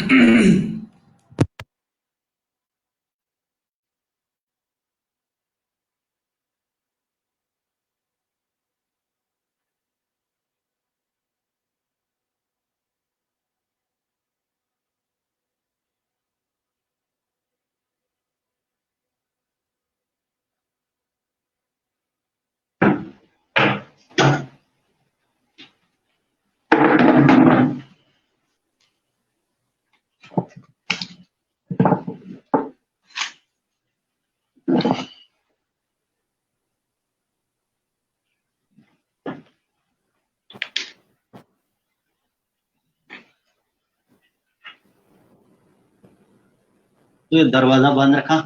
تو یہ دروازہ بند رکھا.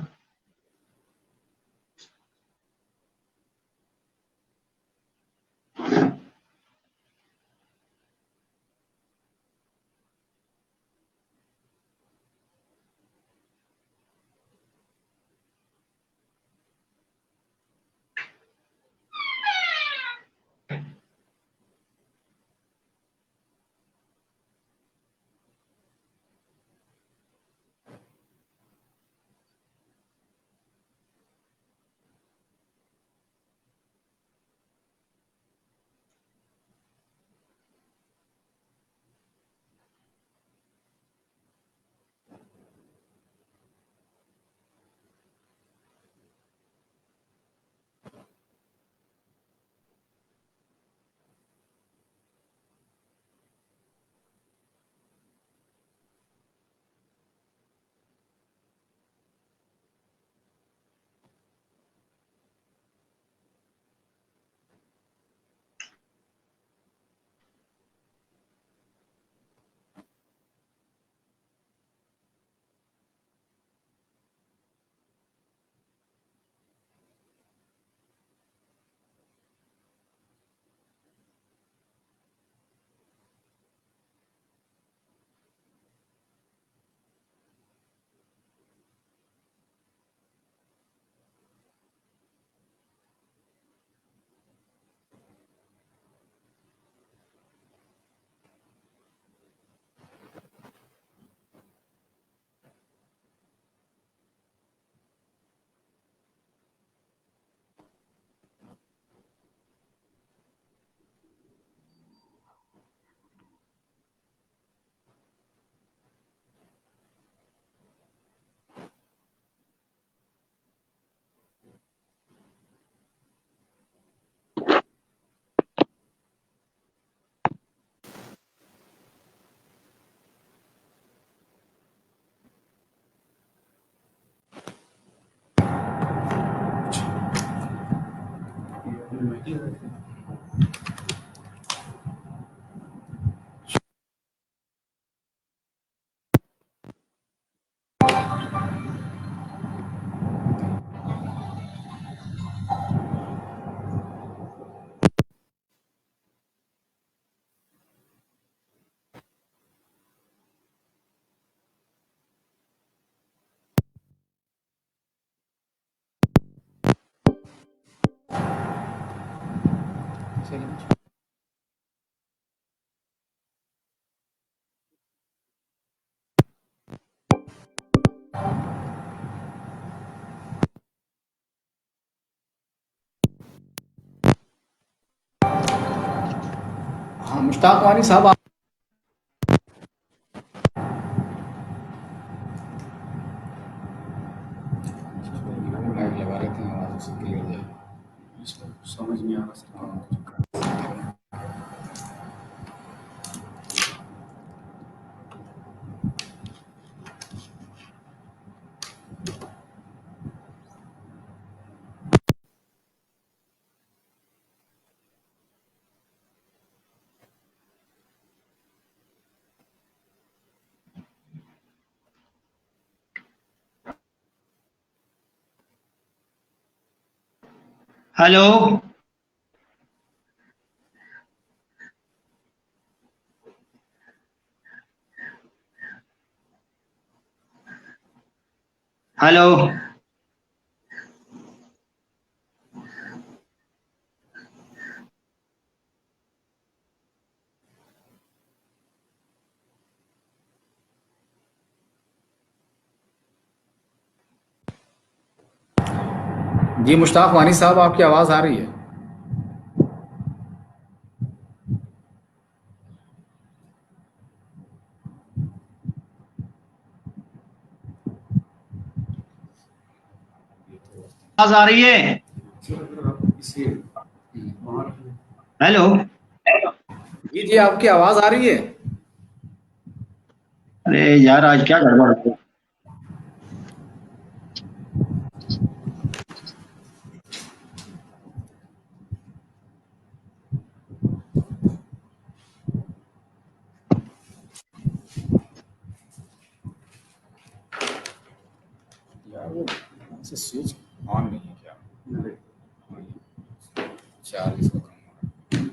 مشتاق وانی صاحب لگا لیتے ہیں آواز سے کلیئر جائے. سمجھ نہیں آ رہا. ہلو ہلو जी मुश्ताक वानी साहब, आपकी आवाज़ आ रही है। आवाज आ रही है? हेलो। जी जी, आपकी आवाज़ आ रही है। अरे यार, आज क्या गड़बड़ हो गई? यार वो से स्विच ऑन नहीं है क्या? चार्ज इसका कम हो रहा है।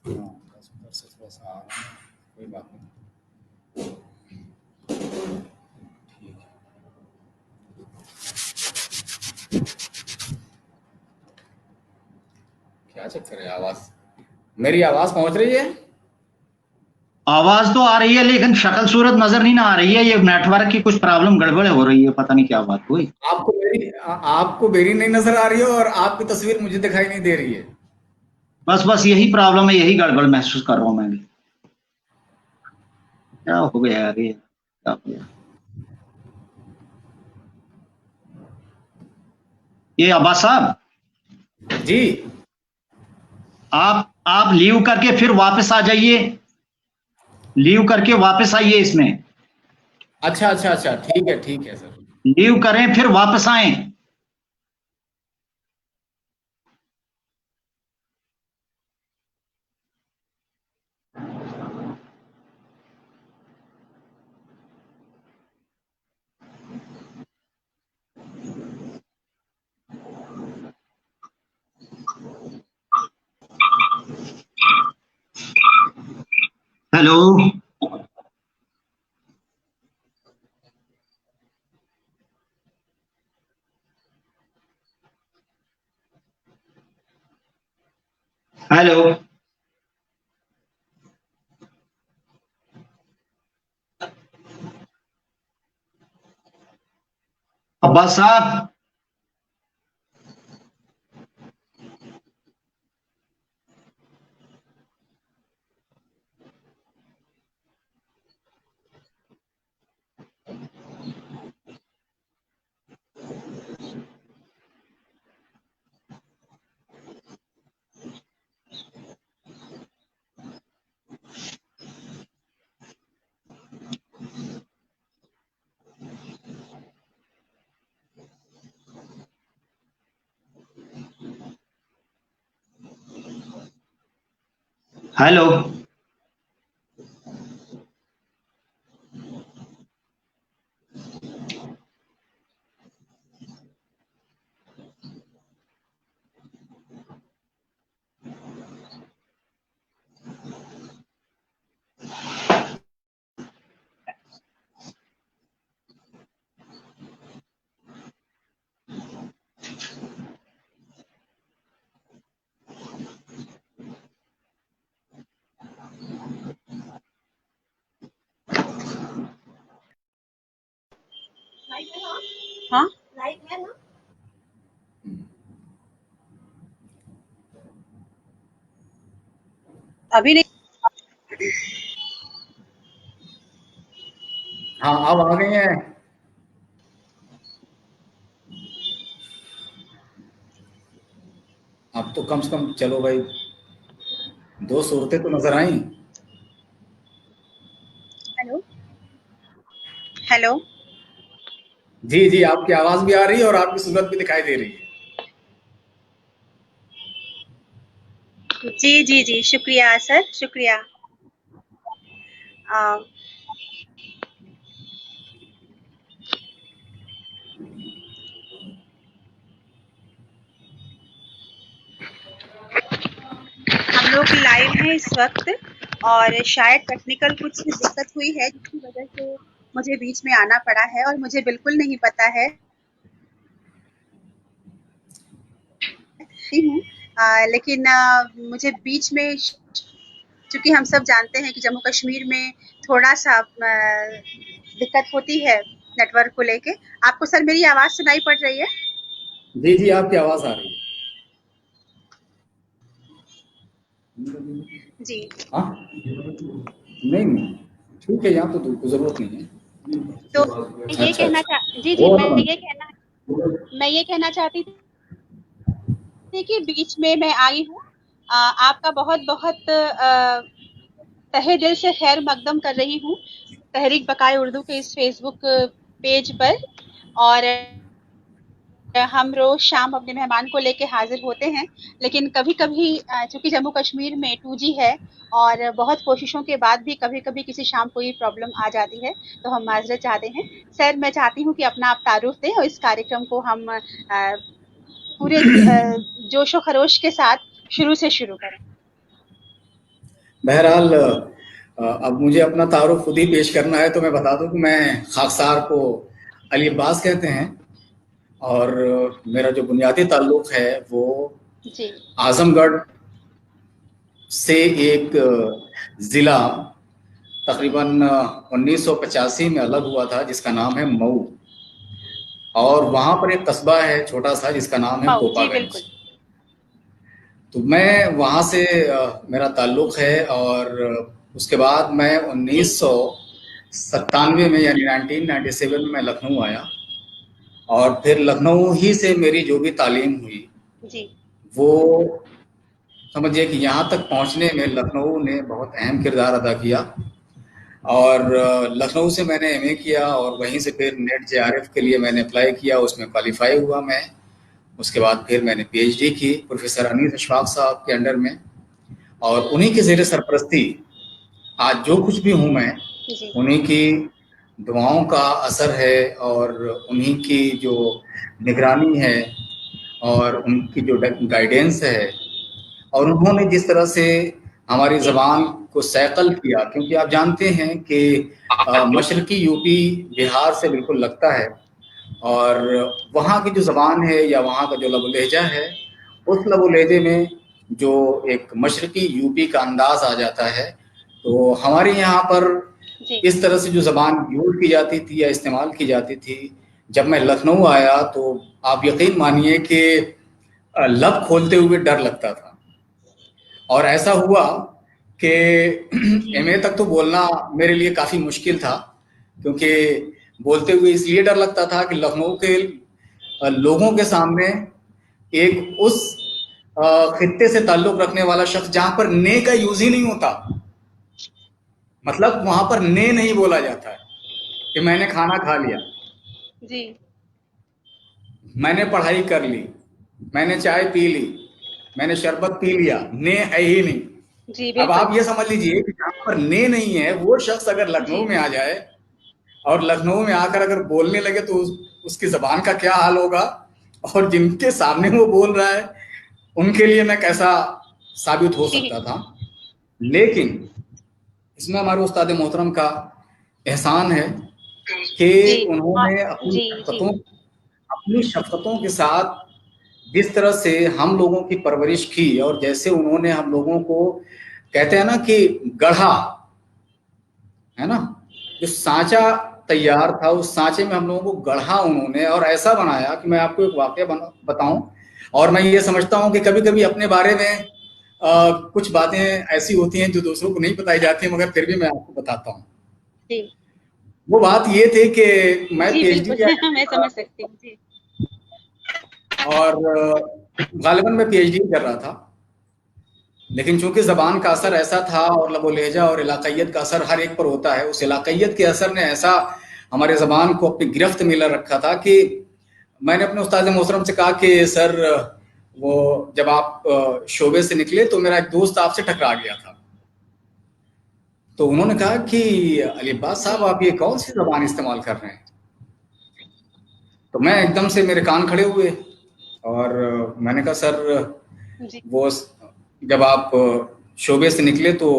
हाँ, बस उधर से थोड़ा सा आ रहा है, कोई बात नहीं। ठीक है। क्या चक्कर है? आवाज़, मेरी आवाज़ पहुंच रही है? आवाज तो आ रही है, लेकिन शक्ल सूरत नजर नहीं ना आ रही है। ये नेटवर्क की कुछ प्रॉब्लम गड़बड़ हो रही है, पता नहीं क्या बात हुई। आपको मेरी नहीं नजर आ रही है और आपकी तस्वीर मुझे दिखाई नहीं दे रही है। बस यही प्रॉब्लम है, यही गड़बड़ महसूस कर रहा हूँ मैं भी। क्या हो गया यार, ये क्या हो गया? ये अब्बास साहब, जी। आप लीव करके फिर वापस आ जाइए। लीव करके वापस आइए इसमें। अच्छा अच्छा अच्छा, ठीक है सर। लीव करें फिर वापस आए। हेलो। हेलो। अब्बास साहब। हेलो। हाँ अभी नहीं। हाँ, अब आ गई हैं। अब तो कम से कम चलो भाई, दो सूरतें तो नजर आई। Hello hello. जी जी, आपकी आवाज भी आ रही है और आपकी सूरत भी दिखाई दे रही है। जी जी जी, शुक्रिया सर, शुक्रिया। आ, हम लोग लाइव हैं इस वक्त और शायद टेक्निकल कुछ दिक्कत हुई है जिसकी वजह से मुझे बीच में आना पड़ा है और मुझे बिल्कुल नहीं पता है समझती हूँ, लेकिन मुझे बीच में, चूंकि हम सब जानते हैं कि जम्मू कश्मीर में थोड़ा सा दिक्कत होती है नेटवर्क को लेके। आपको सर मेरी आवाज सुनाई पड़ रही है? जी जी, आपकी आवाज आ रही है। जी। हाँ नहीं नहीं, ठीक है, यहाँ तो जरूरत नहीं है। तो अच्छा ये कहना अच्छा, जी वो मैं ये कहना चाहती थी कि बीच में मैं आई हूँ। आपका बहुत बहुत तहे दिल से खैर मकदम कर रही हूँ तहरीक बकाए उर्दू के इस फेसबुक पेज पर। और हम रोज शाम अपने मेहमान को लेके हाजिर होते हैं, लेकिन कभी कभी चूंकि जम्मू कश्मीर में 2G है और बहुत कोशिशों के बाद भी कभी कभी किसी शाम कोई प्रॉब्लम आ जाती है, तो हम माजरत चाहते हैं। सर, मैं चाहती हूँ कि अपना आप तारुफ दें और इस कार्यक्रम को हम पूरे जोशो खरोश के साथ शुरू से शुरू करें। बहरहाल अब मुझे अपना तारुफ खुद ही पेश करना है, तो मैं बता दूं कि मैं खाकसार को अली अब्बास कहते हैं और मेरा जो बुनियादी ताल्लुक है वो जी। आजमगढ़ से एक ज़िला तकरीबन 1985 में अलग हुआ था जिसका नाम है मऊ, और वहाँ पर एक कस्बा है छोटा सा जिसका नाम है कोपागंज। तो मैं वहाँ से मेरा ताल्लुक है, और उसके बाद मैं 1997 में यानी 1997 में मैं लखनऊ आया, और फिर लखनऊ ही से मेरी जो भी तालीम हुई जी। वो समझिए कि यहाँ तक पहुँचने में लखनऊ ने बहुत अहम किरदार अदा किया। और लखनऊ से मैंने MA किया और वहीं से फिर नेट JRF के लिए मैंने अप्लाई किया, उसमें क्वालिफाई हुआ मैं। उसके बाद फिर मैंने PhD की प्रोफेसर अनीस अशफाक साहब के अंडर में, और उन्हीं के ज़ेर सरपरस्ती आज जो कुछ भी हूँ मैं उन्हीं की दुआओं का असर है, और उन्हीं की जो निगरानी है और उनकी जो गाइडेंस है, और उन्होंने जिस तरह से हमारी ज़बान को सैकल किया, क्योंकि आप जानते हैं कि मशरकी यूपी बिहार से बिल्कुल लगता है, और वहाँ की जो ज़बान है या वहाँ का जो लबो लहजा है, उस लबो लहजे में जो एक मशरकी यूपी का अंदाज़ आ जाता है, तो हमारे यहाँ पर इस तरह से जो ज़बान यूज़ की जाती थी या इस्तेमाल की जाती थी, जब मैं लखनऊ आया तो आप यकीन मानिए कि लब खोलते हुए डर लगता था। और ऐसा हुआ कि MA तक तो बोलना मेरे लिए काफ़ी मुश्किल था, क्योंकि बोलते हुए इसलिए डर लगता था कि लखनऊ के लोगों के सामने एक उस खित्ते से ताल्लुक़ रखने वाला शख्स जहाँ पर ने का यूज़ ही नहीं होता, मतलब वहाँ पर ने नहीं बोला जाता है कि मैंने खाना खा लिया जी, मैंने पढ़ाई कर ली, मैंने चाय पी ली, मैंने शरबत पी लिया, ने है ही नहीं। जी, अब आप ये समझ लीजिए कि जहाँ पर ने नहीं है वो शख्स अगर लखनऊ में आ जाए और लखनऊ में आकर अगर बोलने लगे तो उसकी ज़बान का क्या हाल होगा, और जिनके सामने वो बोल रहा है उनके लिए मैं कैसा साबित हो सकता था। लेकिन इसमें हमारे उस्ताद मोहतरम का एहसान है कि उन्होंने अपनी शफ़क़तों के साथ जिस तरह से हम लोगों की परवरिश की, और जैसे उन्होंने हम लोगों को कहते हैं ना कि गढ़ा है ना, जो सांचा तैयार था उस सांचे में हम लोगों को गढ़ा उन्होंने, और ऐसा बनाया कि मैं आपको एक वाक़या बताऊं, और मैं ये समझता हूं कि कभी कभी अपने बारे में कुछ बातें ऐसी होती हैं जो दूसरों को नहीं बताई जाती, मगर फिर भी मैं आपको बताता हूँ। वो बात ये थी कि मैं PhD किया मैं समझ सकती हूँ जी। और गालिबन मैं PhD कर रहा था, लेकिन चूंकि ज़बान का असर ऐसा था और लबो लहजा और इलाक़ाइयत का असर हर एक पर होता है, उस इलाक़ाइयत के असर ने ऐसा हमारे ज़बान को अपनी गिरफ्त में ले रखा था कि मैंने अपने उस्ताद मोहतरम से कहा कि सर वो जब आप शोबे से निकले तो मेरा एक दोस्त आपसे टकरा गया था। तो उन्होंने कहा कि अली अब्बास साहब आप ये कौन सी ज़बान इस्तेमाल कर रहे हैं? तो मैं एकदम से मेरे कान खड़े हुए और मैंने कहा सर वो जब आप शोबे से निकले तो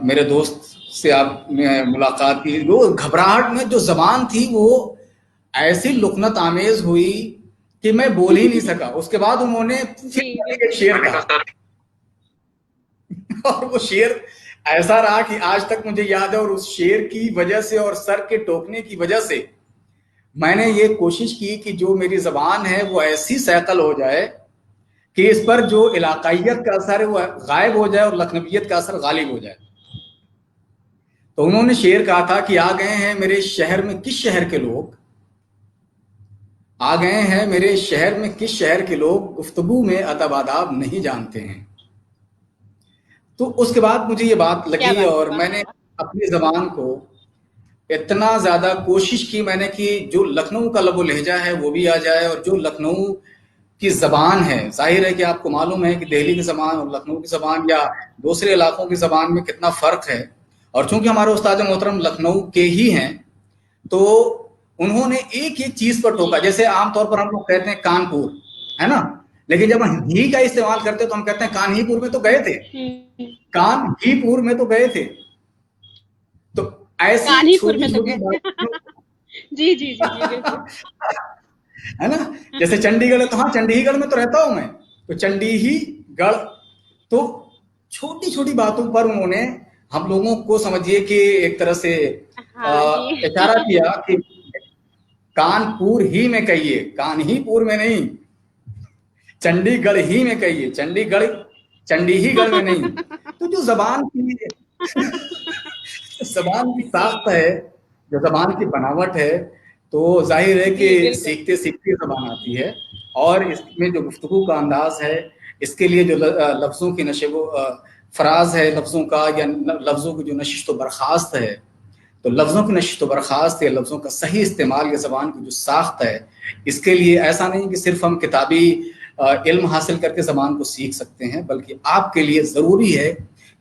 मेरे दोस्त से आप मुलाकात की, वो घबराहट में जो ज़बान थी वो ऐसी लुकनत आमेज़ हुई कि मैं बोल ही नहीं सका। उसके बाद उन्होंने फिर जी एक शेर कहा और वो शेर ऐसा रहा कि आज तक मुझे याद है, और उस शेर की वजह से और सर के टोकने की वजह से मैंने ये कोशिश की कि जो मेरी जबान है वो ऐसी सैकल हो जाए कि इस पर जो इलाकाइयत का असर है वो गायब हो जाए और लखनवियत का असर गालिब हो जाए। तो उन्होंने शेर कहा था कि आ गए हैं मेरे शहर में किस शहर के लोग, आ गए हैं मेरे शहर में किस शहर के लोग, गुफ्तगू में अदब आदाब नहीं जानते हैं। तो उसके बाद मुझे ये बात क्या लगी बात और है, मैंने अपनी जबान को इतना ज्यादा कोशिश की मैंने कि जो लखनऊ का लबो लहजा है वो भी आ जाए, और जो लखनऊ की जबान है, जाहिर है कि आपको मालूम है कि दिल्ली की जबान और लखनऊ की जबान या दूसरे इलाकों की जबान में कितना फर्क है। और चूंकि हमारे उस्ताद मोहतरम लखनऊ के ही हैं, तो उन्होंने एक एक चीज पर टोका। जैसे आमतौर पर हम लोग कहते हैं कानपुर, है ना, लेकिन जब हम ही का इस्तेमाल करते हैं तो हम कहते हैं कानहीपुर में तो गए थे, कानहीपुर में तो गए थे। तो ऐसी कानहीपुर में छोटी तो छोटी गए बातें जी जी जी जी बिल्कुल। है ना, जैसे चंडीगढ़ है तो हाँ चंडीगढ़ में तो रहता हूं मैं, तो चंडीगढ़। तो छोटी छोटी बातों पर उन्होंने हम लोगों को समझिए कि एक तरह से हाँ जी इशारा किया कि कानपुर ही में कहिए, कानहीपुर में नहीं, चंडीगढ़ ही में कहिए, चंडीगढ़ चंडीगढ़ में नहीं। तो जो जबान की साख्त है, जो जबान की बनावट है, तो जाहिर है कि सीखते सीखते जबान आती है। और इसमें जो गुफ्तगू का अंदाज है, इसके लिए जो लफ्ज़ों की नशो फराज है लफ्ज़ों का, या लफ्ज़ों की जो नशिश तो बर्खास्त है, तो लफ्ज़ों की नशिश तो बर्खास्त या लफ्ज़ों का सही इस्तेमाल या ज़बान की जो साख्त है, इसके लिए ऐसा नहीं कि सिर्फ हम किताबी इल्म हासिल करके ज़बान को सीख सकते हैं, बल्कि आपके लिए ज़रूरी है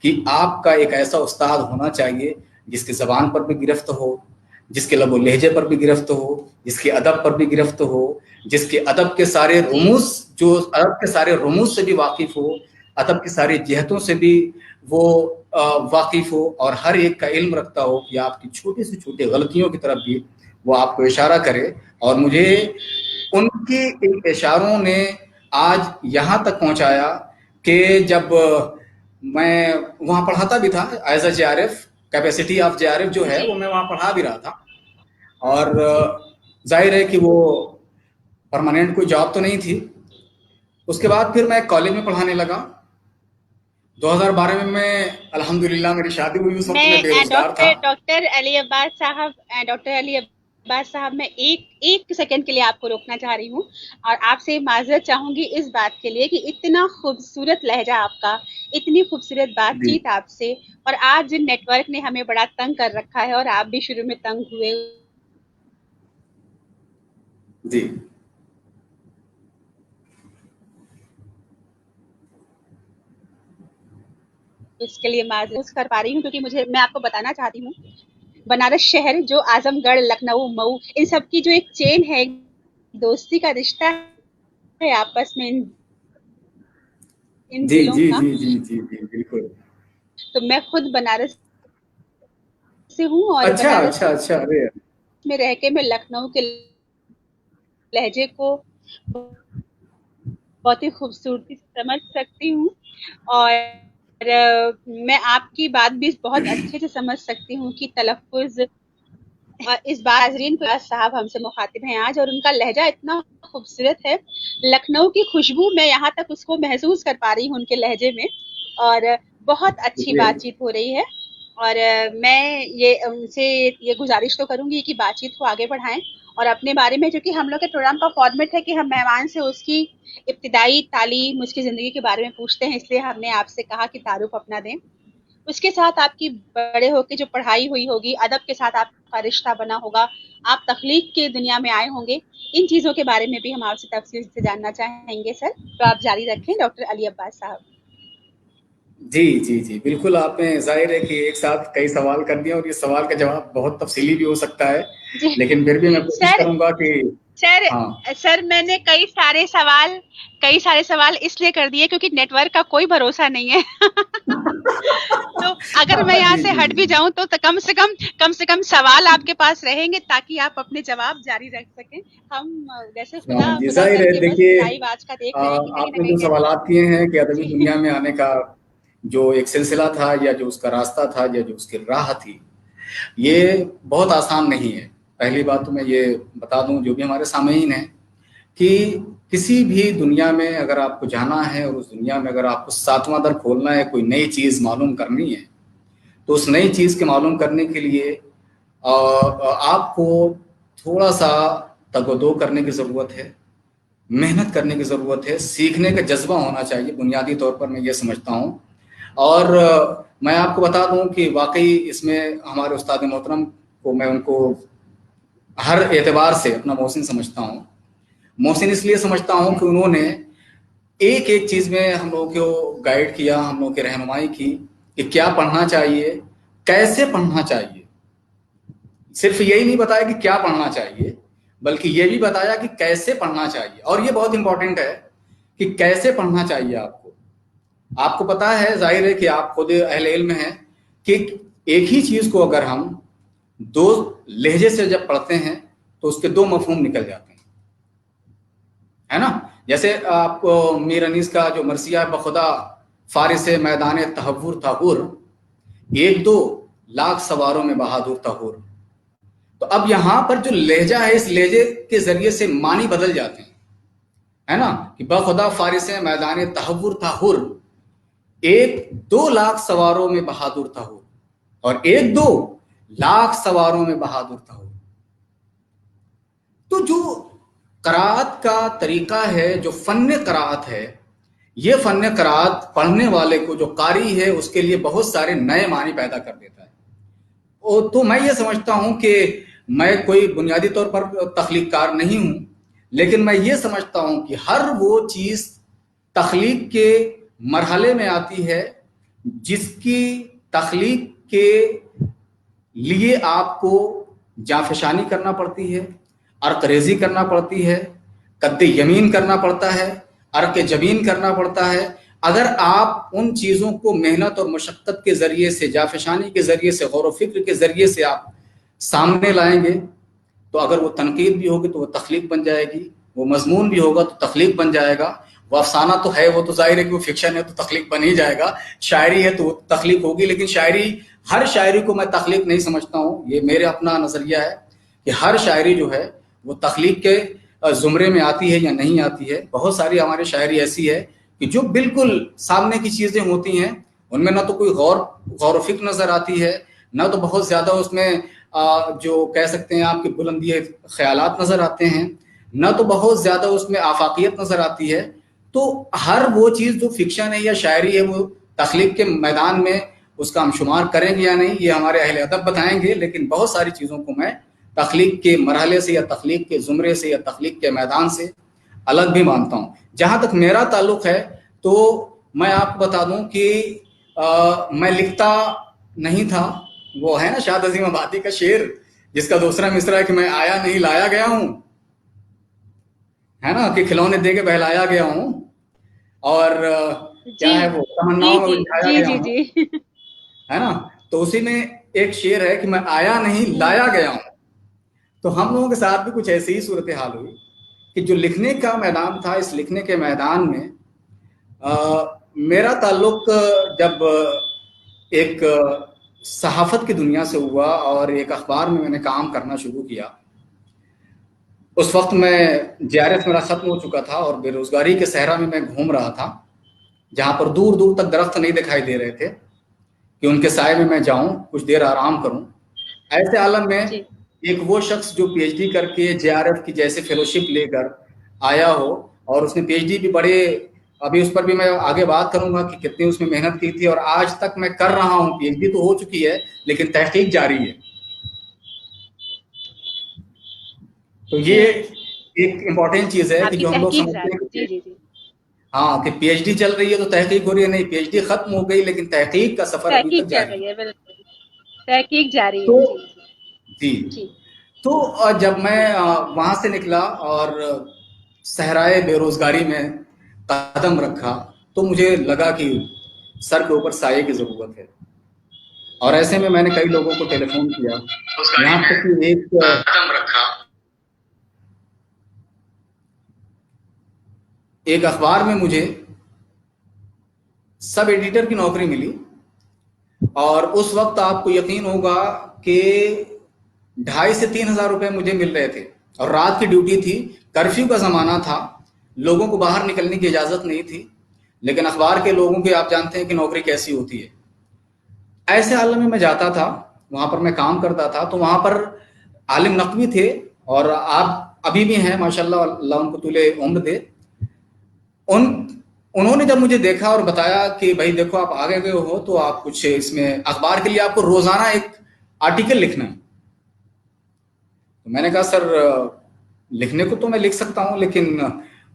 कि आपका एक ऐसा उस्ताद होना चाहिए जिसकी ज़बान पर भी गिरफ्त हो, जिसके लब लहजे पर भी गिरफ्त हो, जिसके अदब पर भी गिरफ्त हो, जिसके अदब के सारे रुमूस, जो अदब के सारे रुमूस से भी वाकिफ़ हो, अदब की सारी जिहतों से भी वो वाकिफ़ हो, और हर एक का इल्म रखता हो कि आपकी छोटी से छोटी गलतियों की तरफ भी वो आपको इशारा करे। और मुझे उनके इन इशारों ने आज यहाँ तक पहुँचाया कि जब मैं वहाँ पढ़ाता भी था as a JRF, capacity of JRF जो है वो मैं वहाँ पढ़ा भी रहा था, और जाहिर है कि वो परमानेंट कोई जॉब तो नहीं थी। उसके बाद फिर मैं कॉलेज में पढ़ाने लगा। 2012 में मैं अल्हम्दुलिल्लाह मेरी शादी हुई, उस वक्त मैं बेरोजगार था। डॉक्टर अली अब्बास साहब मैं एक सेकंड के लिए आपको रोकना चाह रही हूँ और आपसे माजरत चाहूंगी इस बात के लिए कि इतना खूबसूरत लहजा आपका, इतनी खूबसूरत बातचीत आपसे, और आज जिन नेटवर्क ने हमें बड़ा तंग कर रखा है और आप भी शुरू में तंग हुए जी, इसके लिए माजरत कर पा रही हूँ, क्योंकि मैं आपको बताना चाहती हूँ बनारस शहर, जो आजमगढ़, लखनऊ, मऊ, इन सब की जो एक चेन है, दोस्ती का रिश्ता है आपस में इन जी जिलों जी का। जी जी जी जी बिल्कुल। तो मैं खुद बनारस से हूँ और अच्छा बनारस अच्छा अच्छा, अरे में रह के मैं लखनऊ के लहजे को बहुत ही खूबसूरती से समझ सकती हूँ, और मैं आपकी बात भी बहुत अच्छे से समझ सकती हूँ कि तलफ़ुज़ इस बार नाज़रीन साहब हमसे मुखातिब हैं आज, और उनका लहजा इतना खूबसूरत है, लखनऊ की खुशबू मैं यहाँ तक उसको महसूस कर पा रही हूँ उनके लहजे में, और बहुत अच्छी बातचीत हो रही है। और मैं ये उनसे ये गुजारिश तो करूंगी कि बातचीत को आगे बढ़ाएं, और अपने बारे में, क्योंकि हम लोग के प्रोग्राम का फॉर्मेट है कि हम मेहमान से उसकी इब्तिदाई तालीम, उसकी ज़िंदगी के बारे में पूछते हैं, इसलिए हमने आपसे कहा कि तारुफ अपना दें। उसके साथ आपकी बड़े होके जो पढ़ाई हुई होगी, अदब के साथ आपका रिश्ता बना होगा, आप तख्लीक की दुनिया में आए होंगे, इन चीज़ों के बारे में भी हम आपसे तफसील से जानना चाहेंगे सर। तो आप जारी रखें डॉक्टर अली अब्बास साहब। जी जी जी बिल्कुल, आपने जाहिर है कि एक साथ कई सवाल कर दिए और ये सवाल का जवाब बहुत तफसीली भी हो सकता है, जी लेकिन फिर भी मैं कोशिश सर, करूंगा कि हाँ सर मैंने कई सारे सवाल इसलिए कर दिए क्योंकि नेटवर्क का कोई भरोसा नहीं है। तो अगर मैं यहाँ जी से जी हट भी जी जाऊं तो कम से कम सवाल आपके पास रहेंगे ताकि आप अपने जवाब जारी रख सकें। हम वैसे हाँ जी, खुदा जाहिर है। करके बस देखिए, लाइव आज का देख रहे हैं कि कहीं ना आपने कहीं जो सवालात किए हैं कि अदबी जी दुनिया में आने का जो एक सिलसिला था या जो उसका रास्ता था या जो उसकी राह थी, ये बहुत आसान नहीं है। पहली बात तो मैं ये बता दूं जो भी हमारे सामईन हैं कि किसी भी दुनिया में अगर आपको जाना है और उस दुनिया में अगर आपको सातवां दर खोलना है, कोई नई चीज़ मालूम करनी है, तो उस नई चीज़ के मालूम करने के लिए आपको थोड़ा सा तगदो करने की ज़रूरत है, मेहनत करने की ज़रूरत है, सीखने का जज्बा होना चाहिए, बुनियादी तौर पर मैं ये समझता हूँ। और मैं आपको बता दूं कि वाकई इसमें हमारे उस्ताद मोहतरम को मैं उनको हर एतबार से अपना मोहसिन समझता हूँ। मोहसिन इसलिए समझता हूँ कि उन्होंने एक एक चीज़ में हम लोगों को गाइड किया, हम लोगों की रहनुमाई की कि क्या पढ़ना चाहिए, कैसे पढ़ना चाहिए। सिर्फ यही नहीं बताया कि क्या पढ़ना चाहिए, बल्कि ये भी बताया कि कैसे पढ़ना चाहिए। और ये बहुत इंपॉर्टेंट है कि कैसे पढ़ना चाहिए आपको पता है, जाहिर है कि आप खुद अहले इल्म हैं कि एक ही चीज़ को अगर हम दो लहजे से जब पढ़ते हैं तो उसके दो मफहूम निकल जाते हैं, है ना। जैसे आपको मीर अनीस का जो मरसिया बखुदा फारिस मैदान तहव्वुर ताहुर, 1-2 लाख सवारों में बहादुर ताहुर। तो अब यहाँ पर जो लहजा है, इस लहजे के जरिए से मानी बदल जाते हैं, है ना, कि बखुदा फारिस मैदान तहव्वुर ताहुर, 1-2 लाख सवारों में बहादुर ताहुर, और 1-2 लाख सवारों में बहादुर ताहुर। तो जो क़राअत का तरीका है, जो फ़न क़राअत है, ये फ़न क़राअत पढ़ने वाले को, जो कारी है, उसके लिए बहुत सारे नए मानी पैदा कर देता है। तो मैं ये समझता हूँ कि मैं कोई बुनियादी तौर पर तख्लीक़कार नहीं हूँ, लेकिन मैं ये समझता हूँ कि हर वो चीज़ तख्लीक के मरहले में आती है जिसकी तख्लीक के लिए आपको जाफशानी करना पड़ती है, अर्क़रेज़ी करना पड़ती है, कद्दे यमीन करना पड़ता है, अर्क जबीन करना पड़ता है। अगर आप उन चीज़ों को मेहनत और मशक्क़त के ज़रिए से, जाफशानी के ज़रिए से, गौर व फ़िक्र के ज़रिए से आप सामने लाएंगे, तो अगर वो तनकीद भी होगी तो वो तख्लीक बन जाएगी, वो मजमून भी होगा तो तख्लीक बन जाएगा। वो अफसाना तो है, वो तो जाहिर है कि वो फिक्शन है तो तख्लीक बन ही जाएगा। शायरी है तो तख्लीक होगी, लेकिन शायरी, हर शायरी को मैं तख्लीक नहीं समझता हूँ। ये मेरे अपना नज़रिया है कि हर शायरी जो है वो तख्लीक के ज़ुमरे में आती है या नहीं आती है। बहुत सारी हमारी शायरी ऐसी है कि जो बिल्कुल सामने की चीज़ें होती हैं, उनमें ना तो कोई गौर व फिक्र नज़र आती है, ना तो बहुत ज़्यादा उसमें जो कह सकते हैं आपकी बुलंदी ख्यालात नज़र आते हैं, ना तो बहुत ज़्यादा उसमें आफाकियत नज़र आती है। तो हर वो चीज़ जो फिक्शन है या शायरी है, वो तख्लीक के मैदान में उसका हम शुमार करेंगे या नहीं, ये हमारे अहले अदब बताएंगे। लेकिन बहुत सारी चीज़ों को मैं तख्लीक के मरहले से या तख्लीक के ज़ुमरे से या तख्लीक के मैदान से अलग भी मानता हूँ। जहाँ तक मेरा ताल्लुक़ है, तो मैं आपको बता दूँ कि मैं लिखता नहीं था। वो है ना शाद अजीम आबादी का शेर, जिसका दूसरा मिसरा है कि मैं आया नहीं लाया गया हूँ, है ना, कि खिलौने दे के बहलाया गया हूँ, और क्या है वो तमन्नाओं में उलझाया गया हूँ, है ना। तो उसी में एक शेर है कि मैं आया नहीं लाया गया हूँ। तो हम लोगों के साथ भी कुछ ऐसी ही सूरत हाल हुई कि जो लिखने का मैदान था, इस लिखने के मैदान में मेरा ताल्लुक जब एक सहाफ़त की दुनिया से हुआ और एक अखबार में मैंने काम करना शुरू किया। उस वक्त मैं JRF मेरा ख़त्म हो चुका था और बेरोज़गारी के सहरा में मैं घूम रहा था, जहाँ पर दूर दूर तक दरख्त नहीं दिखाई दे रहे थे कि उनके साए में मैं जाऊँ, कुछ देर आराम करूँ। ऐसे आलम में एक वो शख्स जो PhD करके JRF की जैसे फेलोशिप लेकर आया हो, और उसने PhD भी बड़े, अभी उस पर भी मैं आगे बात करूंगा कि कितनी उसमें मेहनत की थी, और आज तक मैं कर रहा हूँ। PhD तो हो चुकी है लेकिन तहकीक जारी है। तो ये एक इम्पॉर्टेंट चीज़ है कि जो हम लोग समझते हैं कि हाँ कि PhD चल रही है तो तहकीक हो रही है, नहीं, PhD खत्म हो गई लेकिन तहकीक का सफर अभी तक जारी है। तहकीक जारी है। तो जी, تو جب میں وہاں سے نکلا اور صحرائے بے روزگاری میں قدم رکھا تو مجھے لگا کہ سر کے اوپر سائے کی ضرورت ہے، اور ایسے میں نے کئی لوگوں کو ٹیلی فون کیا، یہاں تک کہ ایک اخبار میں مجھے سب ایڈیٹر کی نوکری ملی، اور اس وقت آپ کو یقین ہوگا کہ 2,500 سے 3,000 روپے مجھے مل رہے تھے، اور رات کی ڈیوٹی تھی، کرفیو کا زمانہ تھا، لوگوں کو باہر نکلنے کی اجازت نہیں تھی، لیکن اخبار کے لوگوں کی آپ جانتے ہیں کہ نوکری کیسی ہوتی ہے۔ ایسے عالم میں جاتا تھا، وہاں پر میں کام کرتا تھا، تو وہاں پر عالم نقوی تھے، اور آپ ابھی بھی ہیں ماشاءاللہ، اللہ ان کو طول عمر دے۔ انہوں نے جب مجھے دیکھا اور بتایا کہ بھائی دیکھو آپ آگے گئے ہو تو آپ کچھ اس میں اخبار کے لیے آپ کو روزانہ ایک آرٹیکل لکھنا ہے، تو میں نے کہا سر لکھنے کو تو میں لکھ سکتا ہوں، لیکن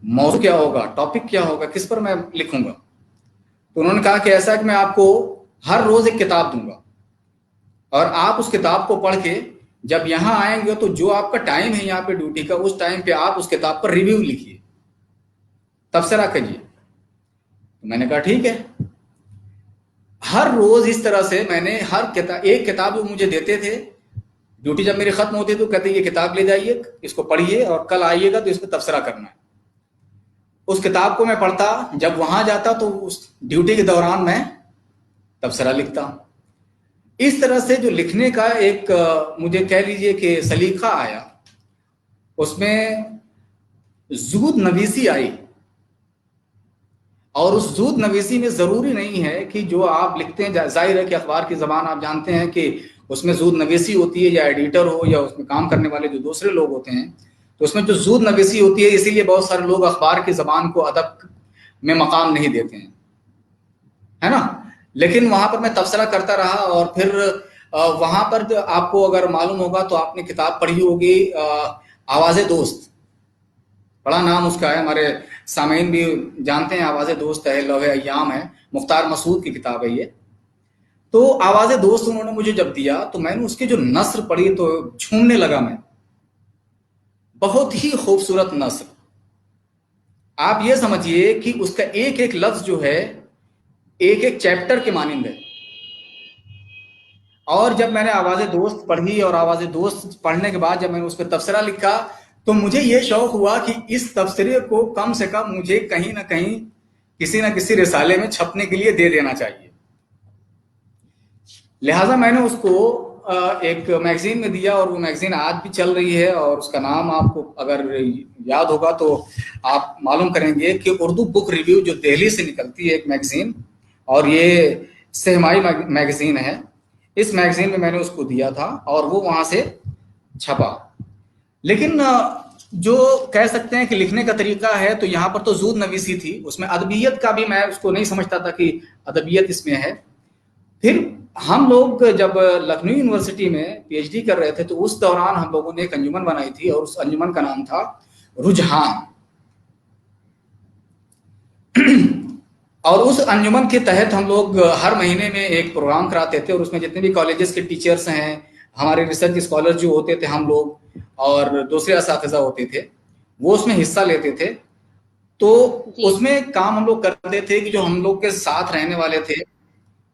موضوع کیا ہوگا، ٹاپک کیا ہوگا، کس پر میں لکھوں گا؟ تو انہوں نے کہا کہ ایسا کہ میں آپ کو ہر روز ایک کتاب دوں گا، اور آپ اس کتاب کو پڑھ کے جب یہاں آئیں گے تو جو آپ کا ٹائم ہے یہاں پہ ڈیوٹی کا، اس ٹائم پہ آپ اس کتاب پر ریویو لکھیے، تبصرہ کریے۔ میں نے کہا ٹھیک ہے۔ ہر روز اس طرح سے میں نے ایک کتاب جو مجھے دیتے تھے، ڈیوٹی جب میری ختم ہوتی تو کہتے یہ کتاب لے جائیے، اس کو پڑھیے، اور کل آئیے گا تو اس پہ تبصرہ کرنا ہے۔ اس کتاب کو میں پڑھتا، جب وہاں جاتا تو اس ڈیوٹی کے دوران میں تبصرہ لکھتا۔ اس طرح سے جو لکھنے کا ایک مجھے کہہ لیجئے کہ سلیقہ آیا، اس میں زود نویسی آئی، اور اس زود نویسی میں ضروری نہیں ہے کہ جو آپ لکھتے ہیں، ظاہر ہے کہ اخبار کی زبان آپ جانتے ہیں کہ اس میں زود نویسی ہوتی ہے، یا ایڈیٹر ہو یا اس میں کام کرنے والے جو دوسرے لوگ ہوتے ہیں، تو اس میں جو زود نویسی ہوتی ہے، اسی لیے بہت سارے لوگ اخبار کی زبان کو ادب میں مقام نہیں دیتے ہیں، ہے نا۔ لیکن وہاں پر میں تبصرہ کرتا رہا، اور پھر وہاں پر آپ کو اگر معلوم ہوگا تو آپ نے کتاب پڑھی ہوگی آواز دوست، بڑا نام اس کا ہے، ہمارے سامعین بھی جانتے ہیں، آواز دوست ہے، لوح ایام ہے، مختار مسعود کی کتاب ہے یہ۔ تو آواز دوست انہوں نے مجھے جب دیا تو میں نے اس کے جو نثر پڑھی تو جھومنے لگا میں، بہت ہی خوبصورت نثر۔ آپ یہ سمجھیے کہ اس کا ایک ایک لفظ جو ہے ایک ایک چیپٹر کے مانند ہے۔ اور جب میں نے آواز دوست پڑھی، اور آواز دوست پڑھنے کے بعد جب میں نے اس پہ تبصرہ لکھا، تو مجھے یہ شوق ہوا کہ اس تبصرے کو کم سے کم مجھے کہیں نہ کہیں کسی نہ کسی رسالے میں چھپنے کے لیے دے دینا چاہیے۔ لہٰذا میں نے اس کو ایک میگزین میں دیا، اور وہ میگزین آج بھی چل رہی ہے، اور اس کا نام آپ کو اگر یاد ہوگا تو آپ معلوم کریں گے کہ اردو بک ریویو، جو دہلی سے نکلتی ہے ایک میگزین، اور یہ سہمائی میگزین ہے، اس میگزین میں نے اس کو دیا تھا، اور وہ وہاں سے چھپا۔ لیکن جو کہہ سکتے ہیں کہ لکھنے کا طریقہ ہے، تو یہاں پر تو زود نویسی تھی، اس میں ادبیت کا بھی میں اس کو نہیں سمجھتا تھا کہ ادبیت اس میں ہے۔ پھر ہم لوگ جب لکھنؤ یونیورسٹی میں پی ایچ ڈی کر رہے تھے تو اس دوران ہم لوگوں نے ایک انجمن بنائی تھی، اور اس انجمن کا نام تھا رجحان۔ اور اس انجمن کے تحت ہم لوگ ہر مہینے میں ایک پروگرام کراتے تھے، اور اس میں جتنے بھی کالجز کے ٹیچرز ہیں، ہمارے ریسرچ اسکالر جو ہوتے تھے ہم لوگ، اور دوسرے اساتذہ ہوتے تھے، وہ اس میں حصہ لیتے تھے۔ تو اس میں کام ہم لوگ کرتے تھے کہ جو ہم لوگ کے ساتھ رہنے والے تھے،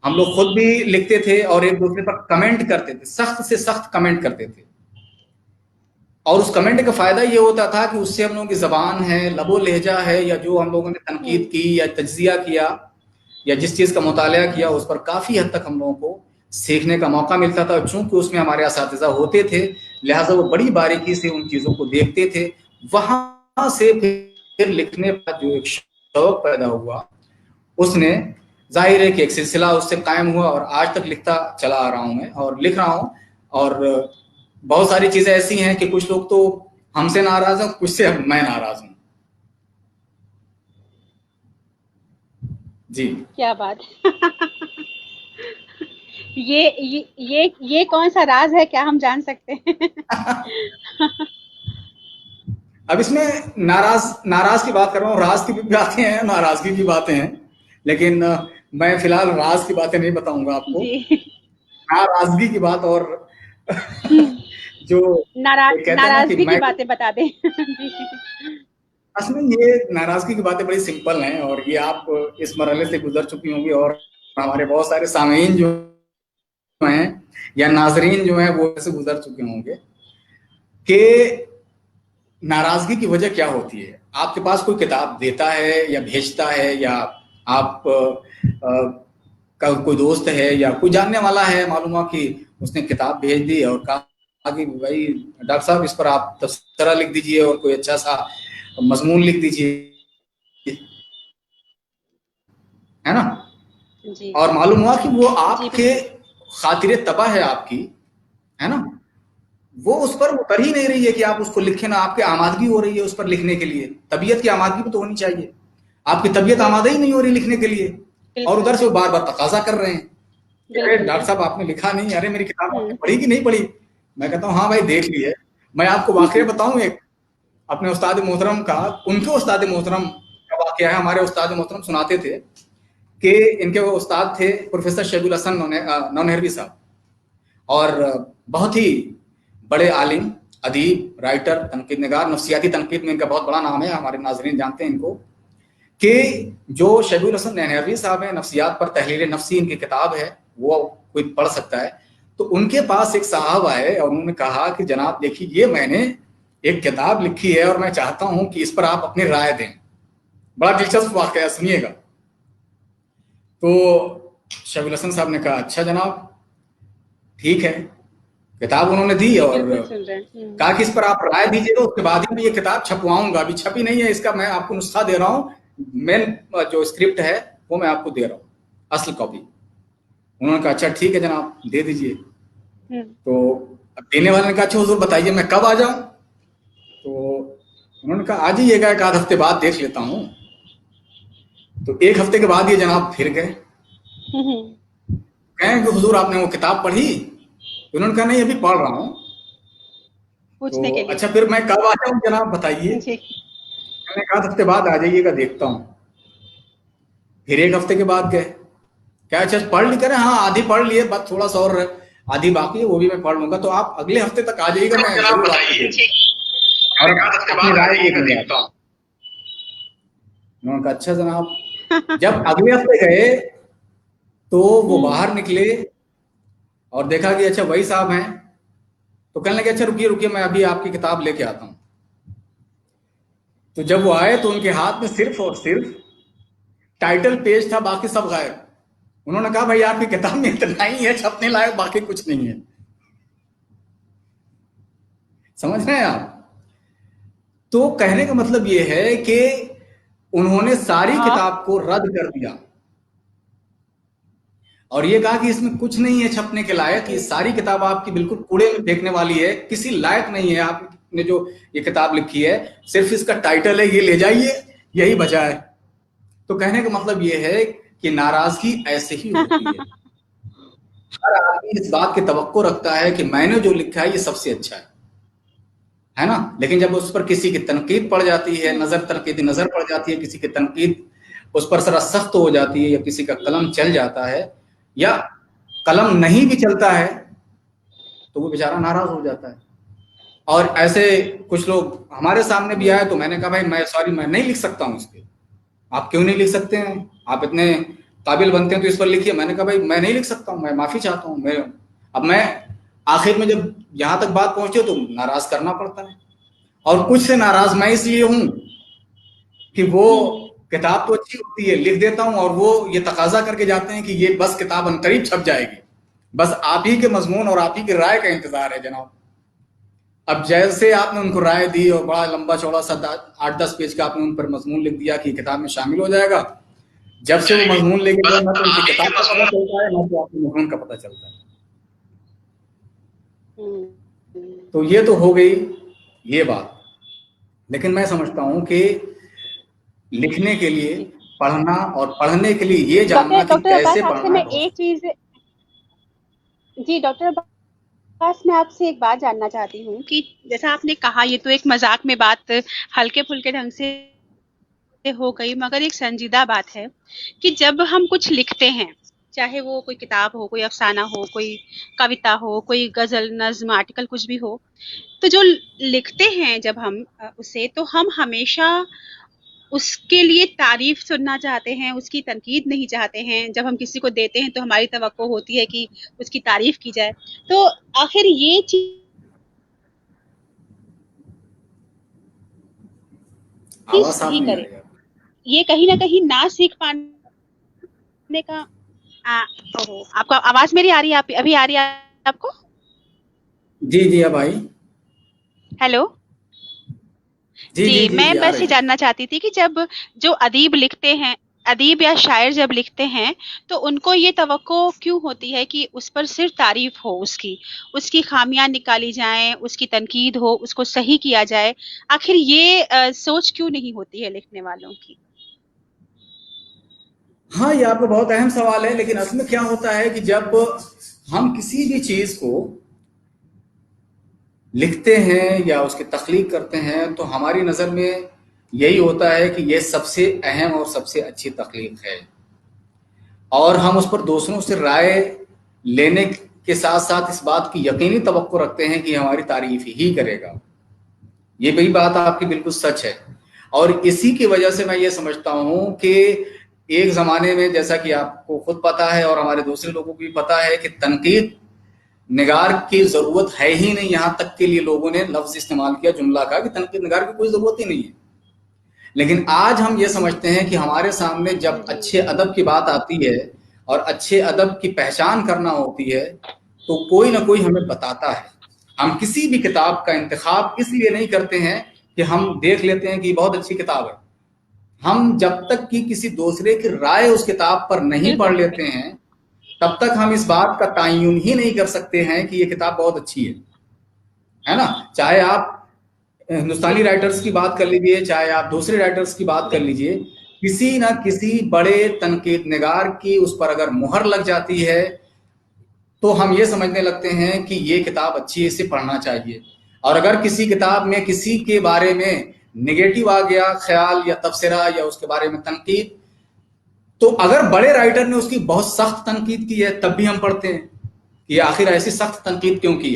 ہم لوگ خود بھی لکھتے تھے اور ایک دوسرے پر کمنٹ کرتے تھے، سخت سے سخت کمنٹ کرتے تھے، اور اس کمنٹ کا فائدہ یہ ہوتا تھا کہ اس سے ہم لوگوں کی زبان ہے، لب و لہجہ ہے، یا جو ہم لوگوں نے تنقید کی یا تجزیہ کیا یا جس چیز کا مطالعہ کیا، اس پر کافی حد تک ہم لوگوں کو سیکھنے کا موقع ملتا تھا۔ چونکہ اس میں ہمارے اساتذہ ہوتے تھے، لہٰذا وہ بڑی باریکی سے ان چیزوں کو دیکھتے تھے۔ وہاں سے پھر لکھنے کا جو ایک شوق پیدا ہوا، اس نے ظاہر ہے کہ ایک سلسلہ اس سے قائم ہوا، اور آج تک لکھتا چلا آ رہا ہوں میں، اور لکھ رہا ہوں۔ اور بہت ساری چیزیں ایسی ہیں کہ کچھ لوگ تو ہم سے ناراض ہیں، کچھ سے میں ناراض ہوں۔ جی کیا بات یہ کون سا راز ہے، کیا ہم جان سکتے ہیں؟ اب اس میں ناراض کی بات کر رہا ہوں، راز کی بھی باتیں ہیں، ناراضگی کی باتیں ہیں، لیکن میں فی الحال راز کی باتیں نہیں بتاؤں گا آپ کو۔ جی ناراضگی کی بات اور जो कहते हैं ना कि नाराजगी की मैं बातें बता दें। असल में ये नाराजगी की बातें बड़ी सिंपल हैं और ये आप इस मरहले से गुजर चुकी होंगी और हमारे बहुत सारे सामीन जो हैं या नाजरीन जो हैं वो इससे गुजर चुके होंगे कि नाराजगी की वजह क्या होती है। आपके पास कोई किताब देता है या भेजता है या आप का कोई दोस्त है या कोई जानने वाला है, मालूम हुआ कि उसने किताब भेज दी और कहा कि भाई डॉक्टर साहब इस पर आप तबसरा लिख दीजिए और कोई अच्छा सा मजमून लिख दीजिए, है ना। जी और मालूम हुआ कि वो जी आपके खातिरे तबाह है आपकी, है ना, वो उस पर उतर ही नहीं रही है कि आप उसको लिखें ना, आपकी आमादगी हो रही है उस पर लिखने के लिए। तबीयत की आमादगी भी तो होनी चाहिए, आपकी तबीयत आमादा ही नहीं हो रही लिखने के लिए और उधर से वो बार बार तकाजा कर रहे हैं कि अरे डॉक्टर साहब आपने लिखा नहीं, अरे मेरी किताब आपने पढ़ी कि नहीं पढ़ी। मैं कहता हूँ हाँ भाई देख ली है। मैं आपको वाकया बताऊं एक अपने उस्ताद मोहतरम का, उनके उस्ताद मोहतरम का वाकया है। हमारे उस्ताद मोहतरम सुनाते थे कि इनके वो उस्ताद थे प्रोफेसर शैबुल हसन नौनहरवी साहब, और बहुत ही बड़े आलिम, अदीब, राइटर, तनकीद निगार, नफ्सियाती तनकीद में इनका बहुत बड़ा नाम है, हमारे नाजरीन जानते हैं इनको। कि जो शैबुल हसन नौनहरवी साहब हैं, नफ्सियात पर तहलील नफ्सी इनकी किताब है, वो कोई पढ़ सकता है। तो उनके पास एक साहब आए और उन्होंने कहा कि जनाब देखिए ये मैंने एक किताब लिखी है और मैं चाहता हूं कि इस पर आप अपनी राय दें। बड़ा दिलचस्प वाकया, सुनिएगा। तो शैबुल हसन साहब ने कहा अच्छा जनाब ठीक है। किताब उन्होंने दी और कहा कि इस पर आप राय दीजिएगा, उसके बाद ही मैं ये किताब छपवाऊंगा। अभी छपी नहीं है, इसका मैं आपको नुस्खा दे रहा हूँ, मेन जो स्क्रिप्ट है वो मैं आपको दे रहा हूँ, असल कॉपी। उन्होंने कहा अच्छा ठीक है जनाब दे दीजिए। तो देने वाले ने कहा अच्छा हुजूर बताइए मैं कब आ जाऊं। तो उन्होंने कहा आ जाइएगा, एक आध हफ्ते बाद देख लेता हूं। तो एक हफ्ते के बाद ये जनाब फिर गए, कहें कि हुजूर आपने वो किताब पढ़ी। उन्होंने कहा नहीं अभी पढ़ रहा हूँ। पूछने के लिए अच्छा फिर मैं कब आ जाऊं जनाब बताइए। मैंने कहा हफ्ते बाद आ जाइएगा देखता हूँ। फिर एक हफ्ते के बाद गए, क्या अच्छा पढ़ ली, करें हाँ आधी पढ़ लिए, बस थोड़ा सा और आधी बाकी है वो भी मैं पढ़ लूंगा, तो आप अगले हफ्ते तक आ जाइएगा, मैं जरूर और अपनी राय देखता हूँ। उन्होंने कहा अच्छा जनाब। जब अगले हफ्ते गए तो वो बाहर निकले और देखा कि अच्छा वही साहब हैं। तो कहने लगे अच्छा रुकिए रुकिए मैं अभी आपकी किताब लेके आता हूँ। तो जब वो आए तो उनके हाथ में सिर्फ और सिर्फ टाइटल पेज था, बाकी सब गायब। उन्होंने कहा भाई आपकी किताब में इतना ही है छपने लायक, बाकी कुछ नहीं है। समझ रहे हैं आप। तो कहने का मतलब ये है कि उन्होंने सारी किताब को रद्द कर दिया और ये कहा कि इसमें कुछ नहीं है छपने के लायक, ये सारी किताब आपकी बिल्कुल कूड़े में फेंकने वाली है, किसी लायक नहीं है आपने जो ये किताब लिखी है, सिर्फ इसका टाइटल है, ये ले जाइए, यही बचा है। तो कहने का मतलब ये है कि नाराजगी ऐसे ही होती है। हर आदमी इस बात की तवक्को रखता है कि मैंने जो लिखा है ये सबसे अच्छा है ना। लेकिन जब उस पर किसी की तनकीद पड़ जाती है, तनकीदी नजर पड़ जाती है, किसी की तनकीद उस पर जरा सख्त हो जाती है, या किसी का कलम चल जाता है या कलम नहीं भी चलता है, तो वो बेचारा नाराज हो जाता है। और ऐसे कुछ लोग हमारे सामने भी आए तो मैंने कहा भाई मैं नहीं लिख सकता हूँ इस पे। आप क्यों नहीं लिख सकते हैं, आप इतने काबिल बनते हैं तो इस पर लिखिए। मैंने कहा भाई मैं नहीं लिख सकता हूँ, मैं माफी चाहता हूँ। मैं आखिर में जब यहां तक बात पहुंची तो नाराज करना पड़ता है। और कुछ से नाराज मैं इसलिए हूं कि वो किताब तो अच्छी होती है, लिख देता हूं और वो ये तकाजा करके जाते हैं कि ये बस किताब अनकरीब छप जाएगी, बस आप ही के मजमून और आप ही की राय का इंतजार है जनाब। अब जैसे आपने उनको राय दी और बड़ा लंबा चौड़ा सा 8-10 पेज का आपने उन पर मजमून लिख दिया कि किताब में शामिल हो जाएगा, जब से वो मजमून लेके गए ना तो उनकी किताब का पता चलता है ना तो आपके मजमून का पता चलता है। तो ये तो हो गई ये बात। लेकिन मैं समझता हूं कि लिखने के लिए पढ़ना और पढ़ने के लिए ये जानना कि कैसे पढ़ना। मैं एक चीज जी डॉक्टर अब्बास, मैं आपसे एक बात जानना चाहती हूँ कि जैसा आपने कहा ये तो एक मजाक में बात हल्के फुल्के ढंग से हो गई, मगर एक संजीदा बात है कि जब हम कुछ लिखते हैं चाहे वो कोई किताब हो, कोई अफसाना हो, कोई कविता हो, कोई गज़ल, नज़्म, आर्टिकल कुछ भी हो, तो जो लिखते हैं जब हम उसे, तो हम हमेशा उसके लिए तारीफ सुनना चाहते हैं, उसकी तनकीद नहीं चाहते हैं। जब हम किसी को देते हैं तो हमारी तवक्को होती है कि उसकी तारीफ की जाए। तो आखिर ये चीज आवाज साफ सही नहीं आ करे, रही है। ये कहीं ना कहीं ना सीख पाने का ओहो, आपको आवाज मेरी आ रही है? अभी आ रही है आपको? जी जी, अब आई। हेलो जी जी जी, जी मैं जी, आ बस रही ये है। जानना चाहती थी कि जब जो अदीब लिखते हैं, अदीब या शायर जब लिखते हैं, तो उनको ये तवक्को क्यों होती है कि उस पर सिर्फ तारीफ हो, उसकी खामियां निकाली जाएं, उसकी तनकीद हो, उसको सही किया जाए। आखिर ये सोच क्यों नहीं होती है लिखने वालों की? हाँ, ये आपका बहुत अहम सवाल है, लेकिन असल में क्या होता है कि जब हम किसी भी चीज को लिखते हैं या उसकी तख्लीक करते हैं तो हमारी नज़र में यही होता है कि ये सबसे अहम और सबसे अच्छी तख्लीक है, और हम उस पर दूसरों से राय लेने के साथ साथ इस बात की यकीनी तवक्को रखते हैं कि हमारी तारीफ ही करेगा। ये भी बात आपकी बिल्कुल सच है, और इसी की वजह से मैं ये समझता हूँ कि एक ज़माने में, जैसा कि आपको खुद पता है और हमारे दूसरे लोगों को भी पता है, कि तनकीद निगार की ज़रूरत है ही नहीं। यहाँ तक के लिए लोगों ने लफ्ज़ इस्तेमाल किया, जुमला का, कि तनकीद निगार की कोई ज़रूरत ही नहीं है। लेकिन आज हम ये समझते हैं कि हमारे सामने जब अच्छे अदब की बात आती है और अच्छे अदब की पहचान करना होती है, तो कोई ना कोई हमें बताता है। हम किसी भी किताब का इंतखाब इसलिए नहीं करते हैं कि हम देख लेते हैं कि बहुत अच्छी किताब है। हम जब तक कि किसी दूसरे की राय उस किताब पर नहीं पढ़ बिल्कुल लेते हैं, तब तक हम इस बात का तायुन ही नहीं कर सकते हैं कि ये किताब बहुत अच्छी है ना। चाहे आप हिंदुस्तानी बिल्कुल राइटर्स की बात कर लीजिए, चाहे आप दूसरे राइटर्स की बात कर बिल्कुल लीजिए, किसी ना किसी बड़े तनकीद निगार की उस पर अगर मुहर लग जाती है तो हम ये समझने लगते हैं कि ये किताब अच्छी है, इसे पढ़ना चाहिए। और अगर किसी किताब में किसी के बारे में निगेटिव आ गया ख्याल या तबसरा या उसके बारे में तनकीद, तो अगर बड़े राइटर ने उसकी बहुत सख्त तनकीद की है तब भी हम पढ़ते हैं कि आखिर ऐसी सख्त तनकीद क्यों की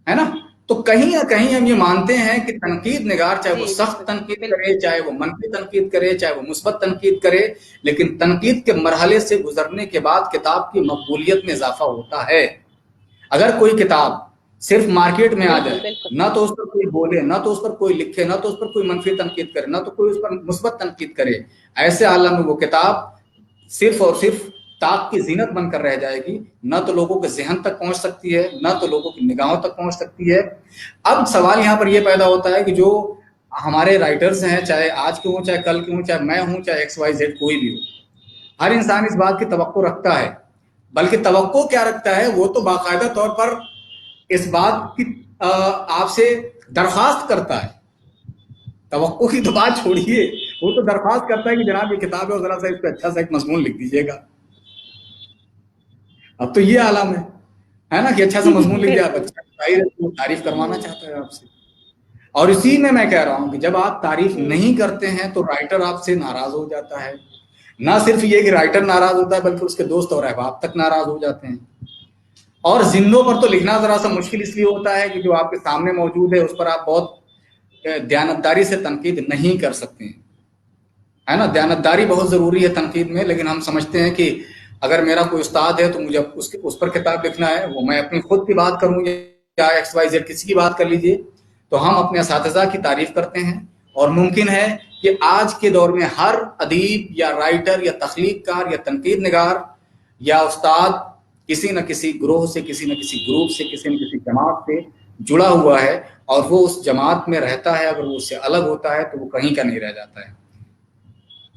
है ना। तो कहीं ना कहीं हम ये मानते हैं कि तनकीद निगार, चाहे वो जी सख्त बिल्कुल तनकीद बिल्कुल करे, चाहे वो मनफी तनकीद करे, चाहे वो मुस्बत तनकीद करे, लेकिन तनकीद के मरहले से गुजरने के बाद किताब की मकबूलियत में इजाफा होता है। अगर कोई किताब सिर्फ मार्केट में आ बिल्कुल जाए, बिल्कुल ना तो उस पर कोई बोले, ना तो उस पर कोई लिखे, ना तो उस पर कोई मनफी तनकीद करे, ना तो कोई उस पर मुस्बत तनकीद करे, ऐसे आलम में वो किताब सिर्फ और सिर्फ ताक की जीनत बनकर रह जाएगी। ना तो लोगों के जहन तक पहुंच सकती है, ना तो लोगों की निगाहों तक पहुंच सकती है। अब सवाल यहाँ पर यह पैदा होता है कि जो हमारे राइटर्स हैं, चाहे आज के हों, चाहे कल के हों, चाहे मैं हूं, चाहे XYZ कोई भी हो, हर इंसान इस बात की तवक्को रखता है। बल्कि तवक्को क्या रखता है, वो तो बाकायदा तौर पर इस बात की आपसे दरखास्त करता है। तवक्को की तो बात छोड़िए, वो तो दरखास्त करता है कि जनाब ये किताब है और जरा सा इस पर अच्छा सा एक मजमून लिख दीजिएगा। अब तो ये आलम है ना, कि अच्छा सा मजमून लिख दिया, बिल्कुल अच्छा तो तारीफ करवाना चाहता है आपसे। और इसी में मैं कह रहा हूं कि जब आप तारीफ नहीं करते हैं तो राइटर आपसे नाराज हो जाता है। ना सिर्फ ये कि राइटर नाराज होता है, बल्कि उसके दोस्त और अहबाब तक नाराज हो जाते हैं। और जिंदों पर तो लिखना जरा सा मुश्किल इसलिए होता है कि जो आपके सामने मौजूद है उस पर आप बहुत दयानतदारी से तनकीद नहीं कर सकते हैं, है ना। दयानतदारी बहुत जरूरी है तनकीद में, लेकिन हम समझते हैं कि अगर मेरा कोई उस्ताद है तो मुझे उस पर किताब लिखना है, वो मैं अपनी खुद की बात करूं या XYZ किसी की बात कर लीजिए, तो हम अपने असातिज़ा की तारीफ करते हैं। और मुमकिन है कि आज के दौर में हर अदीब या राइटर या तख्लीककार या तनकीद निगार या उस्ताद किसी न किसी ग्रोह से, किसी न किसी ग्रुप से, किसी न किसी जमात से जुड़ा हुआ है, और वो उस जमात में रहता है। अगर वो उससे अलग होता है तो वो कहीं का नहीं रह जाता है।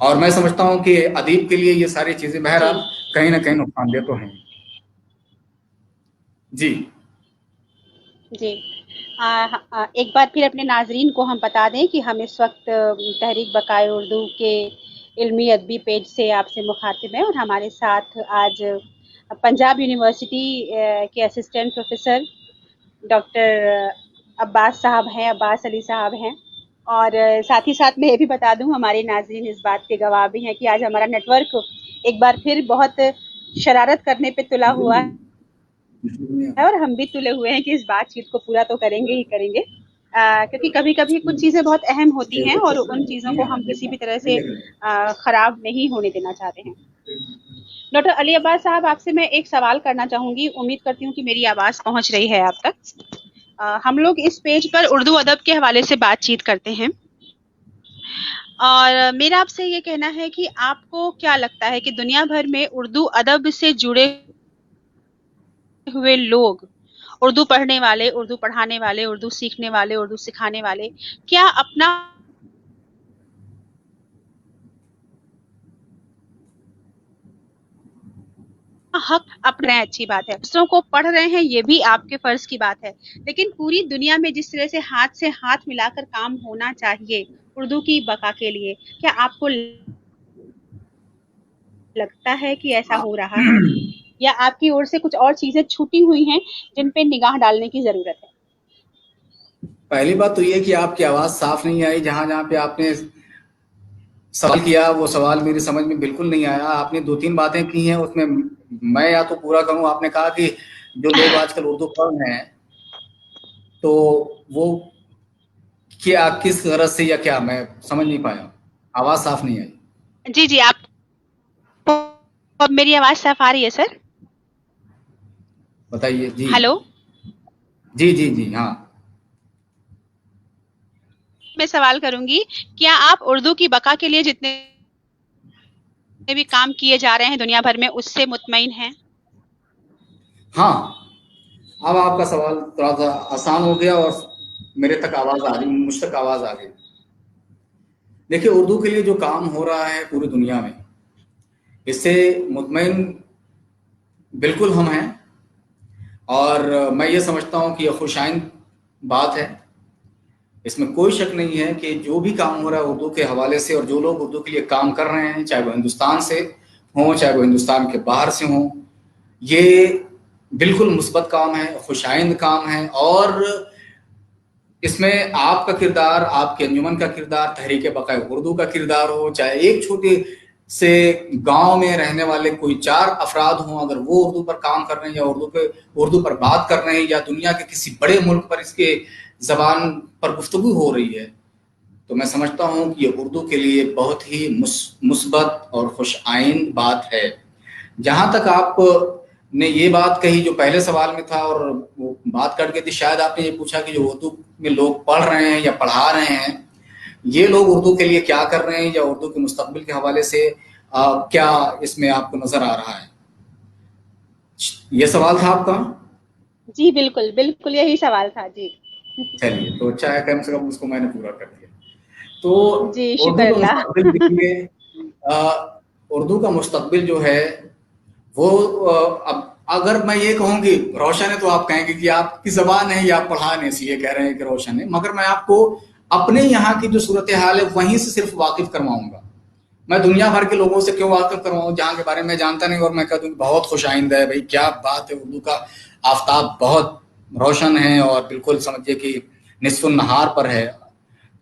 और मैं समझता हूं कि अदीब के लिए ये सारी चीजें बहरहाल कहीं ना कहीं नुकसानदेह तो हैं। जी जी एक बार फिर अपने नाजरीन को हम बता दें कि हम इस वक्त तहरीक बकाए उर्दू के इल्मी अदबी पेज से आपसे मुखातिब हैं, और हमारे साथ आज पंजाब यूनिवर्सिटी के असिस्टेंट प्रोफेसर डॉक्टर अब्बास साहब हैं, अब्बास अली साहब हैं। और साथ ही साथ मैं ये भी बता दूं, हमारे नाजरीन इस बात के गवाह भी हैं कि आज हमारा नेटवर्क एक बार फिर बहुत शरारत करने पे तुला हुआ है और हम भी तुले हुए हैं कि इस बातचीत को पूरा तो करेंगे ही करेंगे, क्योंकि कभी कभी कुछ चीजें बहुत अहम होती हैं और उन चीजों को हम किसी भी तरह से खराब नहीं होने देना चाहते हैं। डॉक्टर अली अब्बास साहब, आपसे मैं एक सवाल करना चाहूंगी, उम्मीद करती हूँ कि मेरी आवाज पहुंच रही है आप तक। हम लोग इस पेज पर उर्दू अदब के हवाले से बातचीत करते हैं और मेरा आपसे ये कहना है कि आपको क्या लगता है कि दुनिया भर में उर्दू अदब से जुड़े हुए लोग, उर्दू पढ़ने वाले, उर्दू पढ़ाने वाले, उर्दू सीखने वाले, उर्दू सिखाने वाले, क्या अपना हक अपना है? अच्छी बात है, दूसरों को पढ़ रहे हैं, ये भी आपके फर्ज की बात है, लेकिन पूरी दुनिया में जिस तरह से हाथ मिलाकर काम होना चाहिए उर्दू की बका के लिए, क्या आपको लगता है कि ऐसा हो रहा है, या आपकी ओर से कुछ और चीजें छूटी हुई हैं जिन पे निगाह डालने की जरूरत है? पहली बात तो ये कि आपकी आवाज साफ नहीं आई। जहां जहां पे आपने सवाल किया वो सवाल मेरी समझ में बिल्कुल नहीं आया। आपने 2-3 बातें की हैं, उसमें मैं या तो पूरा करूं। आपने कहा कि जो लोग आजकल उर्दू पढ़ रहे हैं तो वो क्या, किस तरह से या क्या, मैं समझ नहीं पाया, आवाज साफ नहीं आई। जी जी, आप अब मेरी आवाज साफ आ रही है सर? बताइए जी। हेलो, जी जी जी हाँ। मैं सवाल करूंगी, क्या आप उर्दू की बका के लिए जितने भी काम किए जा रहे हैं दुनिया भर में उससे मुतमईन हैं? हाँ, अब आपका सवाल थोड़ा सा आसान हो गया और मेरे तक आवाज आ रही, मुझ तक आवाज आ गई। देखिए, उर्दू के लिए जो काम हो रहा है पूरी दुनिया में, इससे मुतमईन बिल्कुल हम हैं और मैं ये समझता हूँ कि यह खुशाइन बात है। इसमें कोई शक नहीं है कि जो भी काम हो रहा है उर्दू के हवाले से और जो लोग उर्दू के लिए काम कर रहे हैं, चाहे वो हिंदुस्तान से हों चाहे वो हिंदुस्तान के बाहर से हों, ये बिल्कुल मुस्बत काम है, खुशाइंद काम है। और इसमें आपका किरदार, आपके अंजुमन का किरदार, तहरीक बक़ाए उर्दू का किरदार हो, चाहे एक छोटे से गांव में रहने वाले कोई 4 अफराद हों, अगर वो उर्दू पर काम कर रहे हैं या उर्दू पर बात कर रहे हैं, या दुनिया के किसी बड़े मुल्क पर इसके ज़बान पर गुफ्तगू हो रही है, तो मैं समझता हूँ कि ये उर्दू के लिए बहुत ही मुस्बत और खुश आइंद बात है। जहाँ तक आपने ये बात कही जो पहले सवाल में था और वो बात कट गई थी, शायद आपने ये पूछा कि जो उर्दू में लोग पढ़ रहे हैं या पढ़ा रहे हैं, ये लोग उर्दू के लिए क्या कर रहे हैं या उर्दू के मुस्तकबिल के हवाले से क्या इसमें आपको नजर आ रहा है? ये सवाल था आपका? जी बिल्कुल बिल्कुल, यही सवाल था जी। चलिए, तो अच्छा है, कम से कम उसको मैंने पूरा कर दिया। तो जी उर्दू शुक्र का अल्लाह। मुस्तकबिल देखिए, उर्दू का मुस्तकबिल जो है वो अब अगर मैं ये कहूँ कि रोशन है तो आप कहेंगे कि आपकी जबान है या आप पढ़ा नहीं इसलिए कह रहे हैं कि रोशन है, मगर मैं आपको अपने यहाँ की जो सूरत हाल है वहीं से सिर्फ वाकिफ करवाऊंगा। मैं दुनिया भर के लोगों से क्यों वाकिफ करवाऊं जहाँ के बारे में जानता नहीं और मैं कह दूं बहुत खुशाइंद है, भाई क्या बात है, उर्दू का आफताब बहुत रोशन है और बिल्कुल समझिए कि निस्फुन नहार पर है।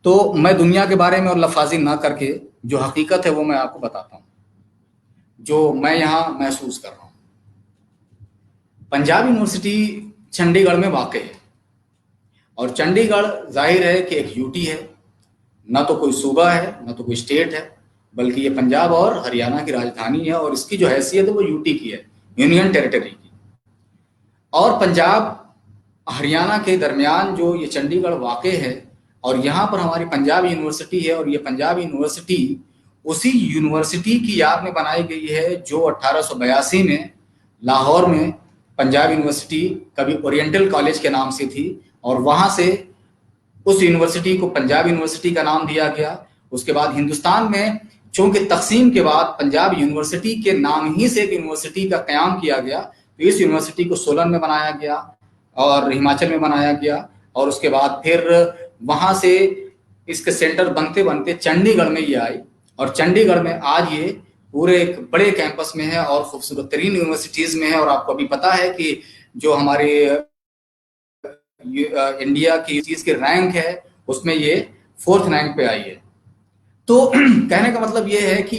तो मैं दुनिया के बारे में और लफाजी ना करके जो हकीकत है वो मैं आपको बताता हूँ, जो मैं यहाँ महसूस कर रहा हूँ। पंजाब यूनिवर्सिटी चंडीगढ़ में वाक़ है और चंडीगढ़ जाहिर है कि एक यूटी है, ना तो कोई सूबा है ना तो कोई स्टेट है, बल्कि ये पंजाब और हरियाणा की राजधानी है और इसकी जो हैसियत है वो यूटी की है, यूनियन टेरिटरी की। और पंजाब हरियाणा के दरमियान जो ये चंडीगढ़ वाक़ है और यहाँ पर हमारी पंजाब यूनिवर्सिटी है और ये पंजाब यूनिवर्सिटी उसी यूनिवर्सिटी की याद में बनाई गई है जो 1882 में लाहौर में पंजाब यूनिवर्सिटी कभी ओरिएंटल कॉलेज के नाम से थी और वहाँ से उस यूनिवर्सिटी को पंजाब यूनिवर्सिटी का नाम दिया गया। उसके बाद हिंदुस्तान में चूंकि तकसीम के बाद पंजाब यूनिवर्सिटी के नाम ही से एक यूनिवर्सिटी का क़याम किया गया, तो इस यूनिवर्सिटी को सोलन में बनाया गया और हिमाचल में बनाया गया और उसके बाद फिर वहाँ से इसके सेंटर बनते बनते चंडीगढ़ में ये आई और चंडीगढ़ में आज ये पूरे एक बड़े कैंपस में है और खूबसूरत तरीन यूनिवर्सिटीज़ में है। और आपको अभी पता है कि जो हमारे इंडिया की चीज की रैंक है उसमें ये 4th रैंक पे आई है। तो कहने का मतलब ये है कि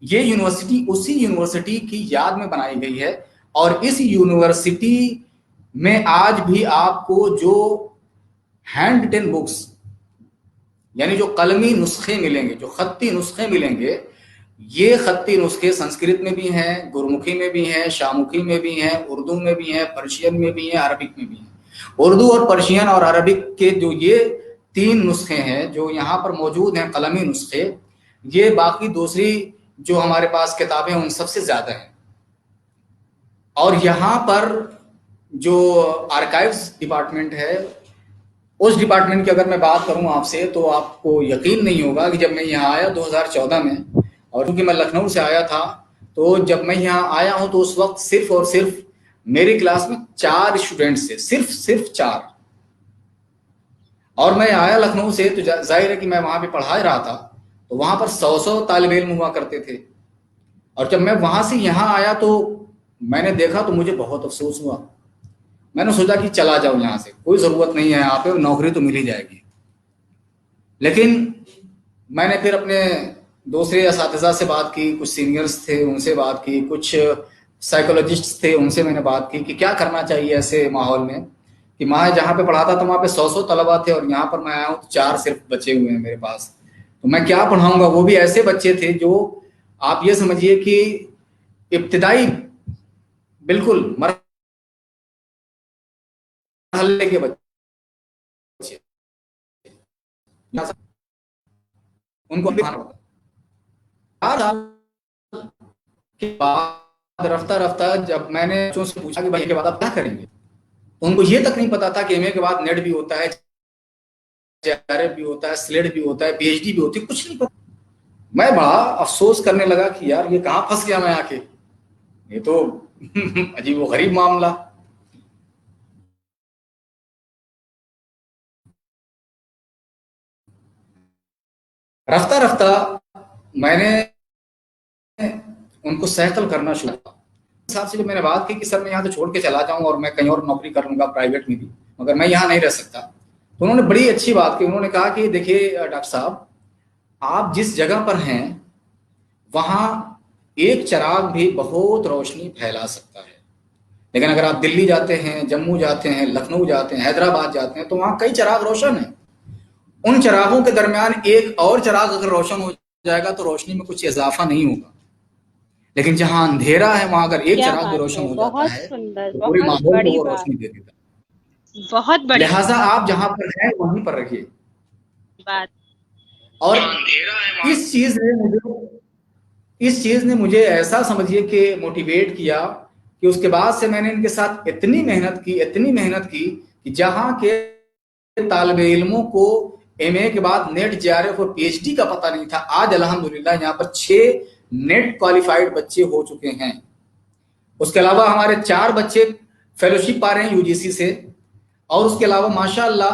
ये यूनिवर्सिटी उसी यूनिवर्सिटी की याद में बनाई गई है, और इस यूनिवर्सिटी में आज भी आपको जो हैंड रिटन बुक्स यानी जो कलमी नुस्खे मिलेंगे, जो खत्ती नुस्खे मिलेंगे, ये खत्ती नुस्खे संस्कृत में भी हैं, गुरमुखी में भी हैं, शामुखी में भी हैं, उर्दू में भी हैं, पर्शियन में भी हैं, अरबिक में भी हैं। उर्दू और पर्शियन और अरबिक के जो ये 3 नुस्खे हैं जो यहाँ पर मौजूद हैं, कलमी नुस्खे, ये बाकी दूसरी जो हमारे पास किताबें उन सबसे ज्यादा हैं। और यहाँ पर जो आर्काइव्स डिपार्टमेंट है, उस डिपार्टमेंट की अगर मैं बात करूं आपसे तो आपको यकीन नहीं होगा कि जब मैं यहाँ आया 2014 में, और क्योंकि मैं लखनऊ से आया था, तो जब मैं यहाँ आया हूं तो उस वक्त सिर्फ और सिर्फ मेरी क्लास में 4 स्टूडेंट्स थे, सिर्फ 4। और मैं आया लखनऊ से तो जाहिर है कि मैं वहां पे पढ़ा रहा था, तो वहां पर 100 तालिब इल्म हुआ करते थे। और जब मैं वहां से यहाँ आया तो मैंने देखा तो मुझे बहुत अफसोस हुआ। मैंने सोचा कि चला जाऊं यहाँ से, कोई जरूरत नहीं है यहाँ पे, नौकरी तो मिल ही जाएगी। लेकिन मैंने फिर अपने दूसरे असातिज़ा से बात की, कुछ सीनियर्स थे उनसे बात की, कुछ साइकोलॉजिस्ट थे उनसे मैंने बात की कि क्या करना चाहिए ऐसे माहौल में, कि मैं जहाँ पे पढ़ाता था वहाँ पे 100 तलबा थे और यहाँ पर मैं आया हूँ तो 4 सिर्फ बचे हुए हैं मेरे पास, तो मैं क्या पढ़ाऊंगा। वो भी ऐसे बच्चे थे जो आप ये समझिए कि इब्तिदाई बिल्कुल मरहले के बच्चे, उनको 4 साल के बाद रफ्ता रफ्ता जब मैंने बच्चों से पूछा कि भाई के बाद आप क्या करेंगे, तो उनको ये तक नहीं पता था कि एमए के बाद नेट भी होता है, जेआरएफ भी होता है, स्लेट भी होता है, पीएचडी भी होती है, कुछ नहीं पता। मैं बड़ा अफसोस करने लगा कि यार ये कहाँ फंस गया मैं आके, ये तो अजीब व गरीब मामला। रफ्ता रफ्ता मैंने उनको सहकल करना शुरू किया। हिसाब से जब मैंने बात की कि सर मैं यहाँ से छोड़ के चला जाऊं और मैं कहीं और नौकरी कर लूंगा प्राइवेट में भी, मगर मैं यहाँ नहीं रह सकता, तो उन्होंने बड़ी अच्छी बात की। उन्होंने कहा कि देखिए डॉक्टर साहब, आप जिस जगह पर हैं वहां एक चिराग भी बहुत रोशनी फैला सकता है, लेकिन अगर आप दिल्ली जाते हैं, जम्मू जाते हैं, लखनऊ जाते हैं, हैदराबाद जाते हैं, तो वहां कई चिराग रोशन है। उन चिरागों के दरमियान एक और चिराग अगर रोशन हो जाएगा तो रोशनी में कुछ इजाफा नहीं होगा, लेकिन जहां अंधेरा है वहां अगर एक चिराग भी रोशन हो जाता है तो पूरे माहौल को वो रोशनी दे देता है। बहुत बड़ी लिहाजा आप जहां पर हैं वहीं पर रहिए। बात। और इस चीज ने मुझे ऐसा समझिए कि मोटिवेट किया कि उसके बाद से मैंने इनके साथ इतनी मेहनत की कि जहां के तालिब इल्मों को एमए के बाद नेट, जेआरएफ और पीएचडी का पता नहीं था, आज अल्हम्दुलिल्लाह यहाँ पर 6 नेट क्वालिफाइड बच्चे हो चुके हैं। उसके अलावा हमारे 4 बच्चे फेलोशिप पा रहे हैं यूजीसी से, और उसके अलावा माशाअल्लाह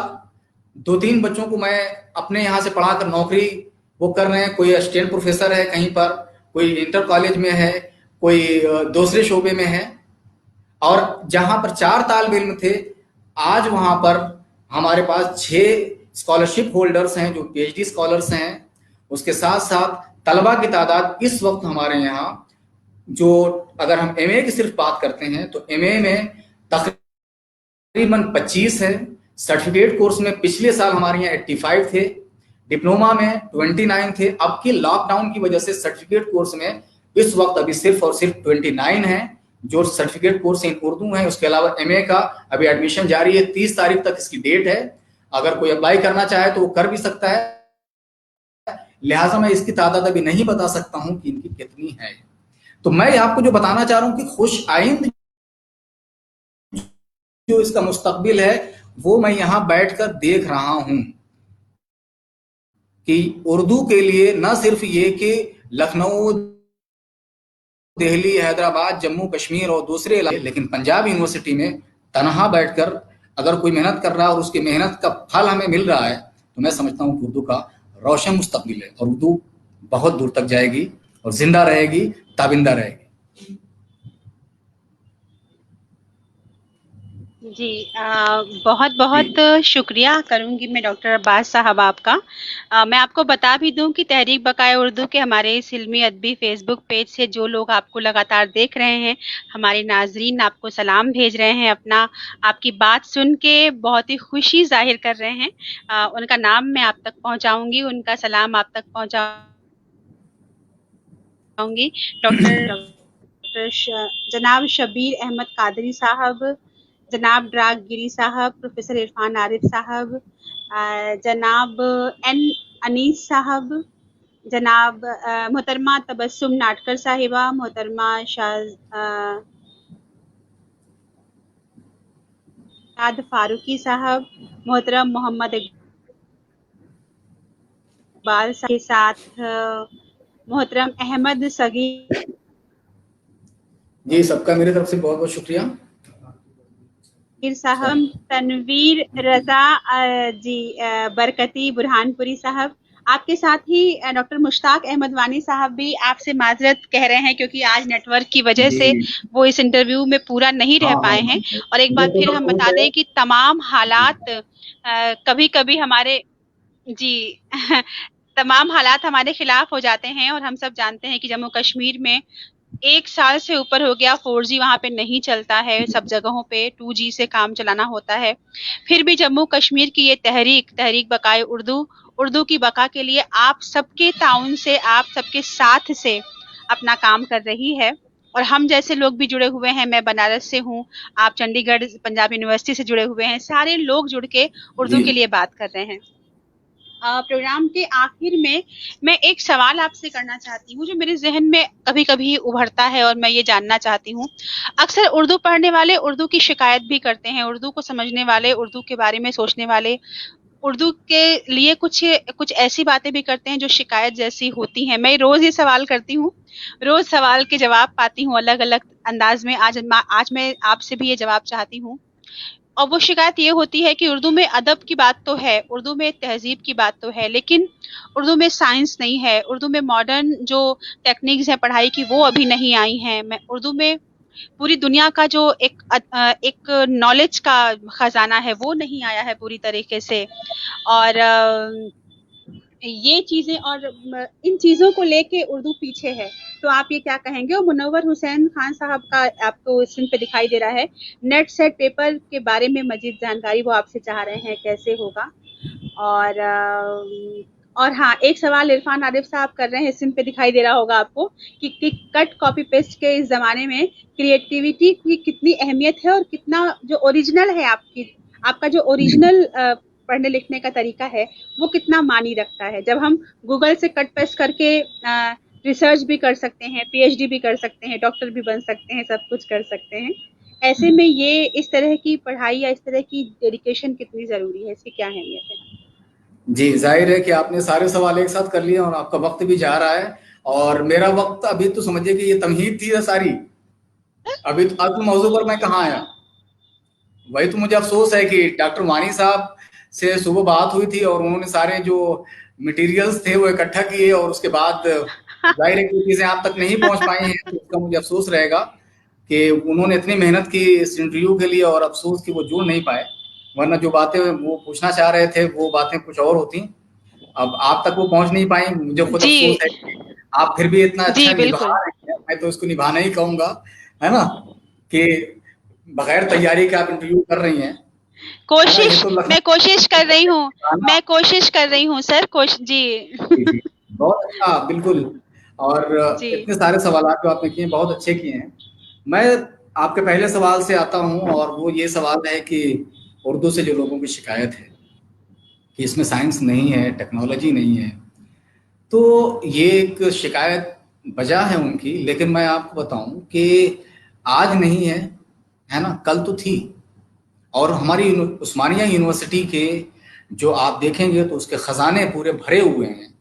2-3 बच्चों को मैं अपने यहाँ से पढ़ाकर नौकरी वो कर रहे हैं। कोई असिस्टेंट प्रोफेसर है कहीं पर, कोई इंटर कॉलेज में है, कोई दूसरे शोबे में है। और जहां पर 4 तालिब इल्म थे, आज वहां पर हमारे पास 6 स्कॉलरशिप होल्डर्स हैं जो पीएचडी स्कॉलर्स हैं। उसके साथ साथ तलबा की तादाद इस वक्त हमारे यहाँ, जो अगर हम एमए की सिर्फ बात करते हैं तो एमए में तकरीबन 25 है, सर्टिफिकेट कोर्स में पिछले साल हमारे यहाँ 85 थे, डिप्लोमा में 29 थे। अब की लॉकडाउन की वजह से सर्टिफिकेट कोर्स में इस वक्त अभी सिर्फ और सिर्फ 29 है जो सर्टिफिकेट कोर्स इन उर्दू है। उसके अलावा एमए का अभी एडमिशन जारी है, 30 तारीख तक इसकी डेट है। अगर कोई अप्लाई करना चाहे तो वो कर भी सकता है। लिहाजा मैं इसकी तादाद अभी नहीं बता सकता हूं कि इनकी कितनी है। तो मैं आपको जो बताना चाह रहा हूं कि खुश आइंद जो इसका मुस्तकबिल है वो मैं यहां बैठकर देख रहा हूं कि उर्दू के लिए न सिर्फ ये कि लखनऊ, दिल्ली, हैदराबाद, जम्मू कश्मीर और दूसरे इलाके, लेकिन पंजाब यूनिवर्सिटी में तनहा बैठकर अगर कोई मेहनत कर रहा है और उसकी मेहनत का फल हमें मिल रहा है तो मैं समझता हूं कि उर्दू का रोशन मुस्तकबिल है और उर्दू बहुत दूर तक जाएगी और जिंदा रहेगी, ताबिंदा रहेगी। जी बहुत बहुत शुक्रिया करूंगी मैं डॉक्टर अब्बास साहब आपका। मैं आपको बता भी दूं कि तहरीक बकाए उर्दू के हमारे इस इल्मी अदबी फेसबुक पेज से जो लोग आपको लगातार देख रहे हैं, हमारे नाजरीन आपको सलाम भेज रहे हैं, अपना आपकी बात सुन के बहुत ही खुशी जाहिर कर रहे हैं। उनका नाम मैं आप तक पहुंचाऊंगी, उनका सलाम आप तक पहुंचाऊंगी। डॉक्टर जनाब शबीर अहमद कादरी साहब, जनाब ड्राग गिरी साहब, प्रोफेसर इरफान आरिफ साहब, जनाब एन अनीस साहब, जनाब मोहतरमा तबस्सुम नाटकर साहिबा, मोहतरमा शाद फारूकी साहब, मोहतरम मोहम्मद इकबाल साहब के साथ मोहतरम अहमद सगीर जी, सबका मेरी तरफ से बहुत बहुत शुक्रिया। साहब, तनवीर रजा जी बरकती बुरहानपुरी साहब, आपके साथ ही डॉक्टर मुश्ताक अहमद वानी साहब भी आपसे माजरत कह रहे हैं क्योंकि आज नेटवर्क की वजह से वो इस इंटरव्यू में पूरा नहीं रह पाए हैं। और एक बार फिर हम बता दें कि तमाम हालात कभी कभी हमारे जी तमाम हालात हमारे खिलाफ हो जाते हैं और हम सब जानते हैं कि जम्मू कश्मीर में 1 साल से ऊपर हो गया 4G वहाँ पे नहीं चलता है, सब जगहों पे 2G से काम चलाना होता है। फिर भी जम्मू कश्मीर की ये तहरीक बकाए उर्दू की बका के लिए आप सबके ताउन से, आप सबके साथ से अपना काम कर रही है और हम जैसे लोग भी जुड़े हुए हैं। मैं बनारस से हूँ, आप चंडीगढ़ पंजाब यूनिवर्सिटी से जुड़े हुए हैं, सारे लोग जुड़ के उर्दू के लिए बात कर रहे हैं। प्रोग्राम के आखिर में मैं एक सवाल आपसे करना चाहती हूँ जो मेरे जहन में कभी कभी उभरता है और मैं ये जानना चाहती हूँ। अक्सर उर्दू पढ़ने वाले उर्दू की शिकायत भी करते हैं, उर्दू को समझने वाले, उर्दू के बारे में सोचने वाले उर्दू के लिए कुछ ऐसी बातें भी करते हैं जो शिकायत जैसी होती हैं। मैं रोज ये सवाल करती हूँ, रोज सवाल के जवाब पाती हूँ अलग अलग अंदाज में। आज मैं आपसे भी ये जवाब चाहती हूँ और वो शिकायत ये होती है कि उर्दू में अदब की बात तो है, उर्दू में तहजीब की बात तो है, लेकिन उर्दू में साइंस नहीं है, उर्दू में मॉडर्न जो टेक्निक्स हैं पढ़ाई की वो अभी नहीं आई हैं। मैं उर्दू में पूरी दुनिया का जो एक नॉलेज का खजाना है वो नहीं आया है पूरी तरीके से। और ये चीजें और इन चीजों को लेके उर्दू पीछे है, तो आप ये क्या कहेंगे? और मुनव्वर हुसैन खान साहब का आपको स्क्रीन पे दिखाई दे रहा है, नेट सेट पेपर के बारे में मजीद जानकारी वो आपसे चाह रहे हैं, कैसे होगा? और हाँ, एक सवाल इरफान आरिफ साहब कर रहे हैं, स्क्रीन पे दिखाई दे रहा होगा आपको कि कट कॉपी पेस्ट के इस जमाने में क्रिएटिविटी की कितनी अहमियत है और कितना जो ओरिजिनल है आपका जो ओरिजिनल पढ़ने लिखने का तरीका है वो कितना मानी रखता है। जब हम गूगल से कट पेस्ट करके रिसर्च भी कर सकते हैं, PhD भी कर सकते हैं, डॉक्टर भी बन सकते हैं, सब कुछ कर सकते हैं, ऐसे में ये इस तरह की पढ़ाई या इस तरह की डेडिकेशन कितनी जरूरी है, इसकी क्या अहमियत है? जी, जाहिर है कि आपने सारे सवाल एक साथ कर लिए और आपका वक्त भी जा रहा है और मेरा वक्त अभी तो समझिए कि ये तमहीद थी सारी, अभी तो असल मौजू पर मैं कहाँ आया। वही तो मुझे अफसोस है कि डॉक्टर वानी साहब से सुबह बात हुई थी और उन्होंने सारे जो मटेरियल्स थे वो इकट्ठा किए और उसके बाद जाहिर है कि चीजें आप तक नहीं पहुंच पाई हैं, तो उसका मुझे अफसोस रहेगा कि उन्होंने इतनी मेहनत की इस इंटरव्यू के लिए और अफसोस कि वो जोड़ नहीं पाए, वरना जो बातें वो पूछना चाह रहे थे वो बातें कुछ और होती। अब आप तक वो पहुंच नहीं पाई, मुझे खुद अफसोस है कि आप फिर भी इतना अच्छा निभा रहे हैं, मैं तो उसको निभाना ही कहूंगा, है ना, कि बगैर तैयारी के आप इंटरव्यू कर रही हैं। मैं कोशिश कर रही हूँ सर, जी बहुत अच्छा, बिल्कुल। और इतने सारे सवाल जो आपने किए बहुत अच्छे किए हैं। मैं आपके पहले सवाल से आता हूं और वो ये सवाल है कि उर्दू से जो लोगों की शिकायत है कि इसमें साइंस नहीं है, टेक्नोलॉजी नहीं है, तो ये एक शिकायत वजह है उनकी, लेकिन मैं आपको बताऊं कि आज नहीं है, है ना, कल तो थी। और हमारी उस्मानिया यूनिवर्सिटी के जो आप देखेंगे तो उसके खजाने पूरे भरे हुए हैं,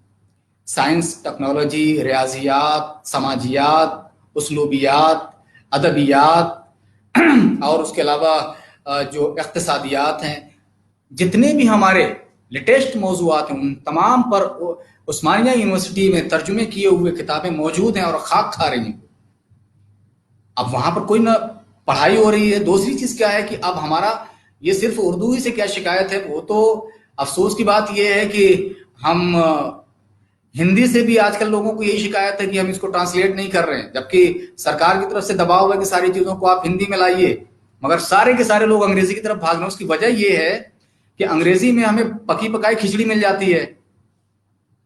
साइंस, टेक्नोलॉजी, रियाजियात, समाजियात, उसलूबियात, अदबियात और उसके अलावा जो इख्तिसादियात हैं, जितने भी हमारे लेटेस्ट मौजूआत हैं उन तमाम पर उस्मानिया यूनिवर्सिटी में तर्जुमे किए हुए किताबें मौजूद हैं और खाक खा रही हैं। अब वहां पर कोई ना पढ़ाई हो रही है। दूसरी चीज क्या है कि अब हमारा ये सिर्फ उर्दू ही से क्या शिकायत है, वो तो अफसोस की बात ये है कि हम हिंदी से भी आजकल लोगों को यही शिकायत है कि हम इसको ट्रांसलेट नहीं कर रहे हैं, जबकि सरकार की तरफ से दबाव है कि सारी चीजों को आप हिंदी में लाइए, मगर सारे के सारे लोग अंग्रेजी की तरफ भाग रहे हैं। उसकी वजह यह है कि अंग्रेजी में हमें पकी पकाई खिचड़ी मिल जाती है।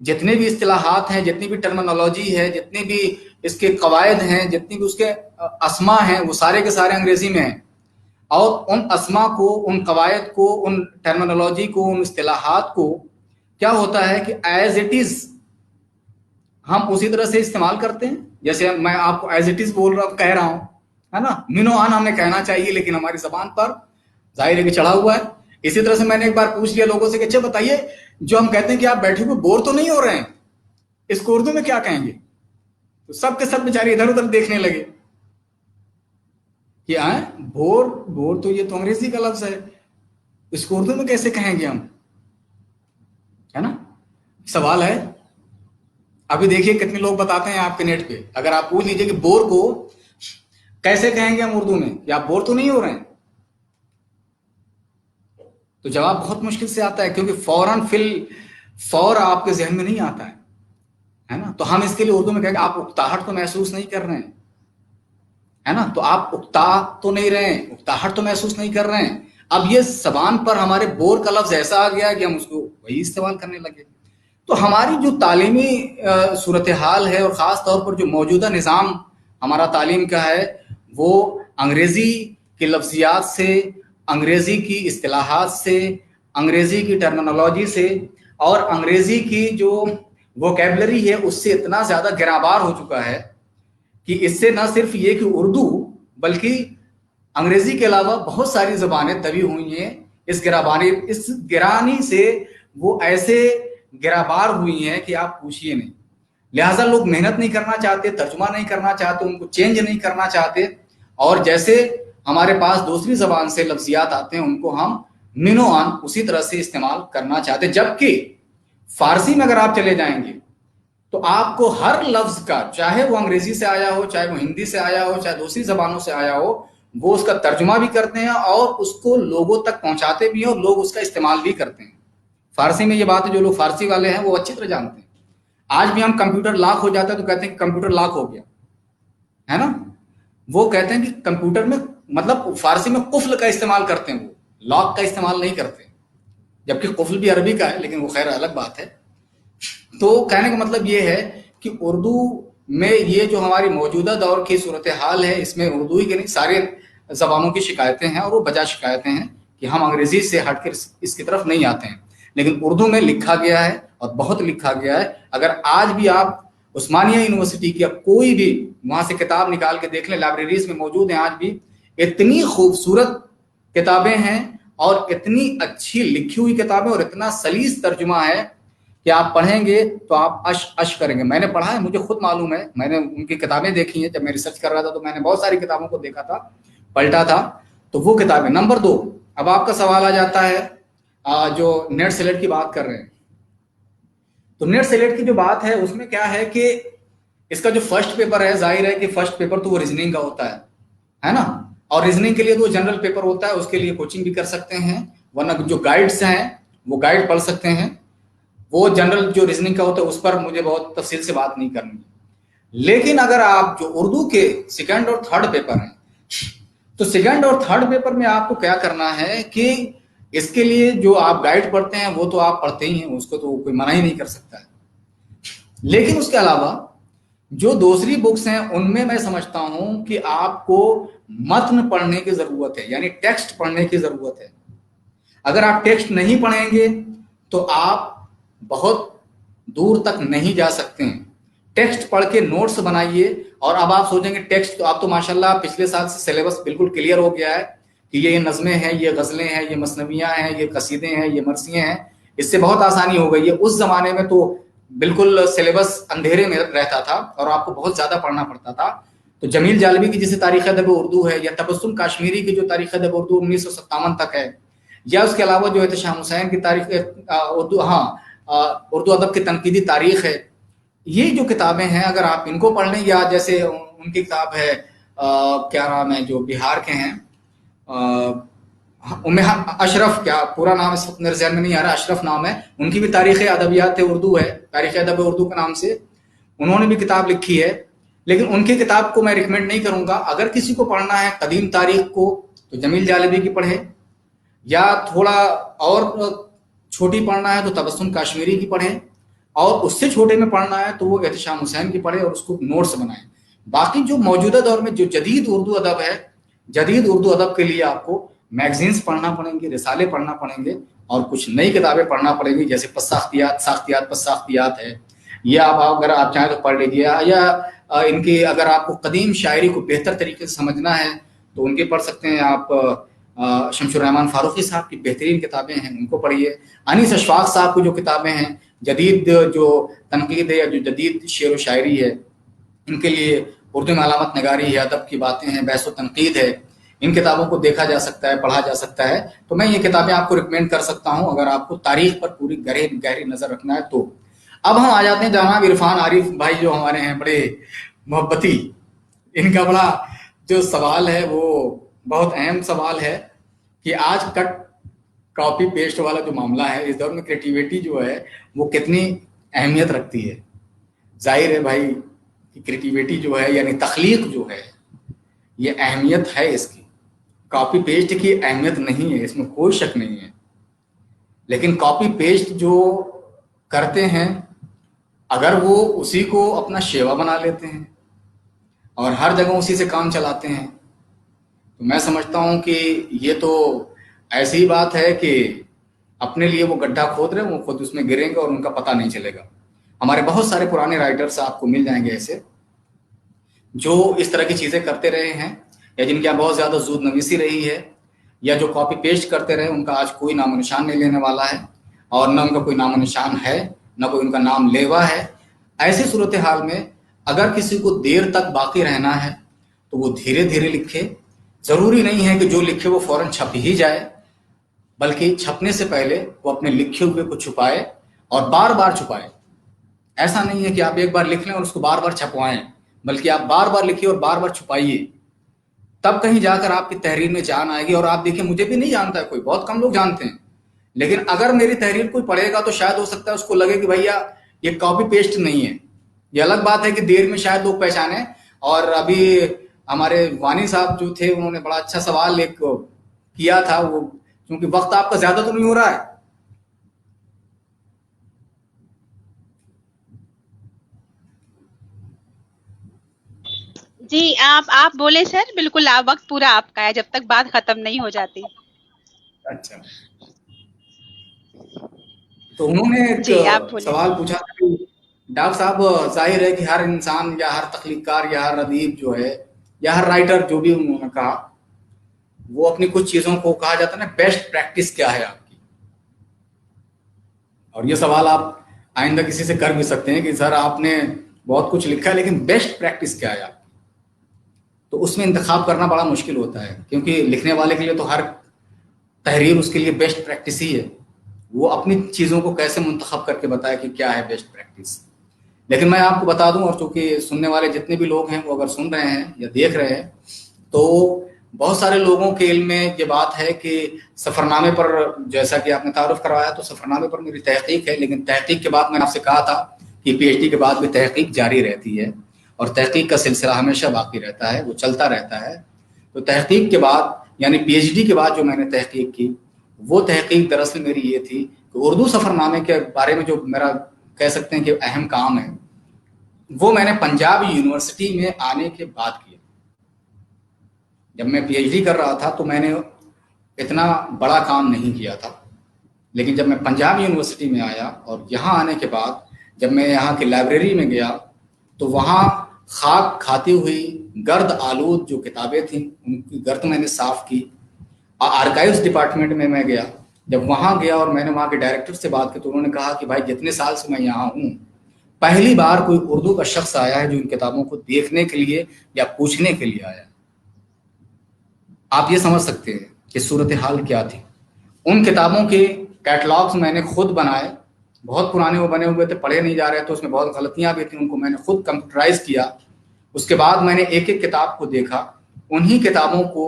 जितने भी इस्तिलाहात हैं, जितनी भी टर्मिनोलॉजी है, जितने भी इसके कवायद हैं, जितनी भी उसके अस्मा हैं, वो सारे के सारे अंग्रेजी में हैं। और उन अस्मा को, उन कवायद को, उन टर्मिनोलॉजी को, उन इस्तिलाहात को क्या होता है कि एज इट इज हम उसी तरह से इस्तेमाल करते हैं। जैसे मैं आपको एज इट इज बोल रहा हूं, कह रहा हूं, है ना, मिनो आन हमें कहना चाहिए, लेकिन हमारी जबान पर जाहिर है कि चढ़ा हुआ है। इसी तरह से मैंने एक बार पूछ लिया लोगों से कि अच्छा बताइए, जो हम कहते हैं कि आप बैठे हुए बोर तो नहीं हो रहे हैं, इसको उर्दू में क्या कहेंगे? तो सब के सब बेचारे इधर उधर देखने लगे कि बोर तो ये तो अंग्रेजी का लफ्ज है, इसको उर्दू में कैसे कहेंगे हम, है ना। सवाल है। अभी देखिए कितने लोग बताते हैं आपके नेट पे, अगर आप पूछ लीजिए कि बोर को कैसे कहेंगे हम उर्दू में, कि आप बोर तो नहीं हो रहे हैं, तो जवाब बहुत मुश्किल से आता है, क्योंकि फौर आपके जहन में नहीं आता है ना। तो हम इसके लिए उर्दू में कहेंगे आप उकताहट तो महसूस नहीं कर रहे हैं, है ना, तो आप उकता तो नहीं रहे हैं, उकताहट तो महसूस नहीं कर रहे हैं। अब ये जबान पर हमारे बोर का लफ्ज ऐसा आ गया कि हम उसको वही इस्तेमाल करने लगे। तो हमारी जो तालीमी सूरत हाल है, और ख़ास तौर पर जो मौजूदा निज़ाम हमारा तालीम का है, वो अंग्रेज़ी के लफ्ज़ियात से, अंग्रेज़ी की इस्तिलाहात से, अंग्रेज़ी की टर्मिनोलॉजी से और अंग्रेज़ी की जो वोकैबुलरी है उससे इतना ज़्यादा गिराबार हो चुका है कि इससे न सिर्फ ये कि उर्दू, बल्कि अंग्रेज़ी के अलावा बहुत सारी ज़बानें दबी हुई हैं। इस गिरानी से वो ऐसे गिराबार हुई हैं कि आप पूछिए नहीं। लिहाजा लोग मेहनत नहीं करना चाहते, तर्जुमा नहीं करना चाहते, उनको चेंज नहीं करना चाहते, और जैसे हमारे पास दूसरी जबान से लफ्जियात आते हैं उनको हम मिनो आन उसी तरह से इस्तेमाल करना चाहते हैं। जबकि फारसी में अगर आप चले जाएंगे तो आपको हर लफ्ज का, चाहे वो अंग्रेजी से आया हो, चाहे वो हिंदी से आया हो, चाहे दूसरी जबानों से आया हो, वो उसका तर्जुमा भी करते हैं और उसको लोगों तक पहुंचाते भी हैं और लोग उसका इस्तेमाल भी करते हैं। फारसी में ये बात है, जो लोग फारसी वाले हैं वो अच्छी तरह जानते हैं। आज भी हम कंप्यूटर लॉक हो जाता है तो कहते हैं कि कंप्यूटर लॉक हो गया, है ना। वो कहते हैं कि कंप्यूटर में, मतलब फारसी में कुफ्ल का इस्तेमाल करते हैं, वो लॉक का इस्तेमाल नहीं करते, जबकि कुफ्ल भी अरबी का है, लेकिन वो खैर अलग बात है। तो कहने का मतलब ये है कि उर्दू में ये जो हमारी मौजूदा दौर की सूरत हाल है, इसमें उर्दू ही के नहीं सारे जबानों की शिकायतें हैं, और वो बजा शिकायतें हैं कि हम अंग्रेजी से हटकर इसकी तरफ नहीं आते हैं। लेकिन उर्दू में लिखा गया है और बहुत लिखा गया है। अगर आज भी आप उस्मानिया यूनिवर्सिटी की कोई भी वहां से किताब निकाल के देख लें, लाइब्रेरीज में मौजूद हैं आज भी, इतनी खूबसूरत किताबें हैं और इतनी अच्छी लिखी हुई किताबें और इतना सलीस तर्जुमा है कि आप पढ़ेंगे तो आप अश करेंगे। मैंने पढ़ा है, मुझे खुद मालूम है, मैंने उनकी किताबें देखी हैं। जब मैं रिसर्च कर रहा था तो मैंने बहुत सारी किताबों को देखा था, पलटा था, तो वो किताबें। नंबर 2, अब आपका सवाल आ जाता है जो नेट सेलेक्ट की बात कर रहे हैं, तो नेट सेलेक्ट की जो बात है उसमें क्या है कि इसका जो फर्स्ट पेपर है, जाहिर है कि फर्स्ट पेपर तो वो रीजनिंग का होता है ना, और रीजनिंग के लिए तो जनरल पेपर होता है, उसके लिए कोचिंग भी कर सकते हैं, वरना जो गाइड्स हैं वो गाइड पढ़ सकते हैं। वो जनरल जो रीजनिंग का होता है उस पर मुझे बहुत तफसील से बात नहीं करनी। लेकिन अगर आप जो उर्दू के सेकंड और थर्ड पेपर हैं, तो सेकंड और थर्ड पेपर में आपको क्या करना है कि इसके लिए जो आप गाइड पढ़ते हैं वो तो आप पढ़ते ही हैं, उसको तो कोई मना ही नहीं कर सकता है। लेकिन उसके अलावा जो दूसरी बुक्स हैं उनमें मैं समझता हूं कि आपको मतन पढ़ने की जरूरत है, यानी टेक्स्ट पढ़ने की जरूरत है। अगर आप टेक्स्ट नहीं पढ़ेंगे तो आप बहुत दूर तक नहीं जा सकते हैं। टेक्स्ट पढ़ के नोट्स बनाइए। और अब आप सोचेंगे टेक्स्ट, तो आप तो माशाल्लाह पिछले साल से सिलेबस बिल्कुल क्लियर हो गया है कि ये नज़में हैं, ये गज़लें हैं, ये मसनवियाँ हैं, ये कसीदे हैं, ये मरसियाँ हैं, इससे बहुत आसानी हो गई है। उस जमाने में तो बिल्कुल सिलेबस अंधेरे में रहता था और आपको बहुत ज्यादा पढ़ना पड़ता था। तो जमील जालबी की जैसे तारीख अदब उर्दू है, या तबस्सुम काश्मीरी की जो तारीख अदब उर्दू 1957 तक है, या उसके अलावा जो एहतशाम हुसैन की तारीख उर्दू, उर्दू अदब की तनकीदी तारीख है, ये जो किताबें हैं अगर आप इनको पढ़ लें, या जैसे उनकी किताब है क्या नाम है जो बिहार के हैं, अशरफ, क्या पूरा नाम इस वक्त मेरे ज़हन में नहीं आ रहा, अशरफ नाम है, उनकी भी तारीख़ अदबियात उर्दू है, तारीख़ अदब उर्दू के नाम से उन्होंने भी किताब लिखी है। लेकिन उनकी किताब को मैं रिकमेंड नहीं करूंगा। अगर किसी को पढ़ना है कदीम तारीख को तो जमील जालिबी की पढ़े, या थोड़ा और छोटी पढ़ना है तो तबस्सुम काश्मीरी की पढ़े, और उससे छोटे में पढ़ना है तो वो एहतिशाम हुसैन की पढ़े और उसको नोट्स बनाएं। बाकी जो मौजूदा दौर में जो जदीद उर्दू अदब है, जदीद उर्दू अदब के लिए आपको मैगजीन्स पढ़ना पड़ेंगे, रिसाले पढ़ना पड़ेंगे, और कुछ नई किताबें पढ़ना पड़ेंगी, जैसे साख्तियात पस्साख्तियात है, ये आप अगर आप चाहें तो पढ़ लीजिए। या इनकी अगर आपको कदीम शायरी को बेहतर तरीके से समझना है तो उनके पढ़ सकते हैं आप। शमशुर रहमान फारूकी साहब की बेहतरीन किताबें हैं, उनको पढ़िए। अनीस अशफाक साहब की जो किताबें हैं, जदीद जो तनकीद है या जो जदीद शेर व शायरी है, इनके लिए उर्दू में अलामत नगारी है, अदब की बातें हैं, बहस व तनकीद है, इन किताबों को देखा जा सकता है, पढ़ा जा सकता है। तो मैं ये किताबें आपको रिकमेंड कर सकता हूँ अगर आपको तारीख पर पूरी गहरी नजर रखना है तो। अब हम आ जाते हैं जनाब इरफान आरिफ भाई जो हमारे हैं बड़े मोहब्बती, इनका बड़ा जो सवाल है वो बहुत अहम सवाल है कि आज कट कॉपी पेस्ट वाला जो मामला है, इस दौर में क्रिएटिविटी जो है वो कितनी अहमियत रखती है। जाहिर है भाई कि क्रिएटिविटी जो है यानी तख्लीक जो है ये अहमियत है इसकी, कॉपी पेस्ट की अहमियत नहीं है, इसमें कोई शक नहीं है। लेकिन कॉपी पेस्ट जो करते हैं अगर वो उसी को अपना शेवा बना लेते हैं और हर जगह उसी से काम चलाते हैं तो मैं समझता हूं कि ये तो ऐसी बात है कि अपने लिए वो गड्ढा खोद रहे हैं, वो खुद उसमें गिरेंगे और उनका पता नहीं चलेगा। हमारे बहुत सारे पुराने राइटर्स आपको मिल जाएंगे ऐसे जो इस तरह की चीज़ें करते रहे हैं, या जिनके यहाँ बहुत ज़्यादा जूद नवीसी रही है, या जो कॉपी पेस्ट करते रहे, उनका आज कोई नामो निशान नहीं लेने वाला है, और न उनका कोई नामो निशान है, न कोई उनका नाम लेवा है। ऐसी सूरत हाल में अगर किसी को देर तक बाकी रहना है तो वो धीरे धीरे लिखे। ज़रूरी नहीं है कि जो लिखे वो फौरन छप ही जाए, बल्कि छपने से पहले वो अपने लिखे हुए को छुपाए और बार बार छुपाए। ऐसा नहीं है कि आप एक बार लिख लें और उसको बार बार छपवाएं, बल्कि आप बार बार लिखिए और बार बार छुपाइए, तब कहीं जाकर आपकी तहरीर में जान आएगी। और आप देखिए, मुझे भी नहीं जानता है कोई, बहुत कम लोग जानते हैं, लेकिन अगर मेरी तहरीर कोई पढ़ेगा तो शायद हो सकता है उसको लगे कि भैया ये कॉपी पेस्ट नहीं है। ये अलग बात है कि देर में शायद लोग पहचाने। और अभी हमारे वानी साहब जो थे उन्होंने बड़ा अच्छा सवाल एक किया था, वो क्योंकि वक्त आपका ज्यादा तो नहीं हो रहा है। जी आप बोले सर, बिल्कुल आप, वक्त पूरा आपका है जब तक बात खत्म नहीं हो जाती। अच्छा, तो उन्होंने एक सवाल पूछा था कि डॉक्टर साहब, जाहिर है कि हर इंसान या हर तख्लीकार या हर अदीब जो है या हर राइटर जो भी उन्होंने कहा, वो अपनी कुछ चीजों को कहा जाता है ना, बेस्ट प्रैक्टिस क्या है आपकी। और ये सवाल आप आइंदा किसी से कर भी सकते हैं कि सर आपने बहुत कुछ लिखा है लेकिन बेस्ट प्रैक्टिस क्या है आपकी। तो उसमें इंतखाब करना बड़ा मुश्किल होता है, क्योंकि लिखने वाले के लिए तो हर तहरीर उसके लिए बेस्ट प्रैक्टिस ही है। वो अपनी चीज़ों को कैसे मुंतखब करके बताए कि क्या है बेस्ट प्रैक्टिस। लेकिन मैं आपको बता दूं, और चूंकि सुनने वाले जितने भी लोग हैं वो अगर सुन रहे हैं या देख रहे हैं तो बहुत सारे लोगों के इल्म में ये बात है कि सफ़रनामे पर, जैसा कि आपने तारुफ करवाया, तो सफ़रनामे पर मेरी तहकीक है, लेकिन तहकीक के बाद मैंने आपसे कहा था कि पीएचडी के बाद भी तहकीक जारी रहती है और तहकीक का सिलसिला हमेशा बाकी रहता है, वो चलता रहता है। तो तहकीक के बाद यानी पीएचडी के बाद जो मैंने तहकीक की, वो तहकीक दरअसल मेरी ये थी कि उर्दू सफ़रनामे के बारे में जो मेरा कह सकते हैं कि अहम काम है, वो मैंने पंजाब यूनिवर्सिटी में आने के बाद किया। जब मैं पीएचडी कर रहा था तो मैंने इतना बड़ा काम नहीं किया था, लेकिन जब मैं पंजाब यूनिवर्सिटी में आया और यहाँ आने के बाद जब मैं यहाँ की लाइब्रेरी में गया तो वहाँ खाक खाती हुई गर्द आलूद जो किताबें थीं उनकी गर्द मैंने साफ़ की। आर्काइव्स डिपार्टमेंट में मैं गया, जब वहाँ गया और मैंने वहाँ के डायरेक्टर से बात की तो उन्होंने कहा कि भाई जितने साल से मैं यहाँ हूँ पहली बार कोई उर्दू का शख्स आया है जो इन किताबों को देखने के लिए या पूछने के लिए आया। आप ये समझ सकते हैं कि सूरत हाल क्या थी। उन किताबों के कैटलॉग्स मैंने खुद बनाए, बहुत पुराने वो बने हुए थे, पढ़े नहीं जा रहे थे, उसमें बहुत गलतियां भी थी, उनको मैंने खुद कंप्यूटराइज किया اس کے بعد میں نے ایک ایک کتاب کو دیکھا. انہی کتابوں کو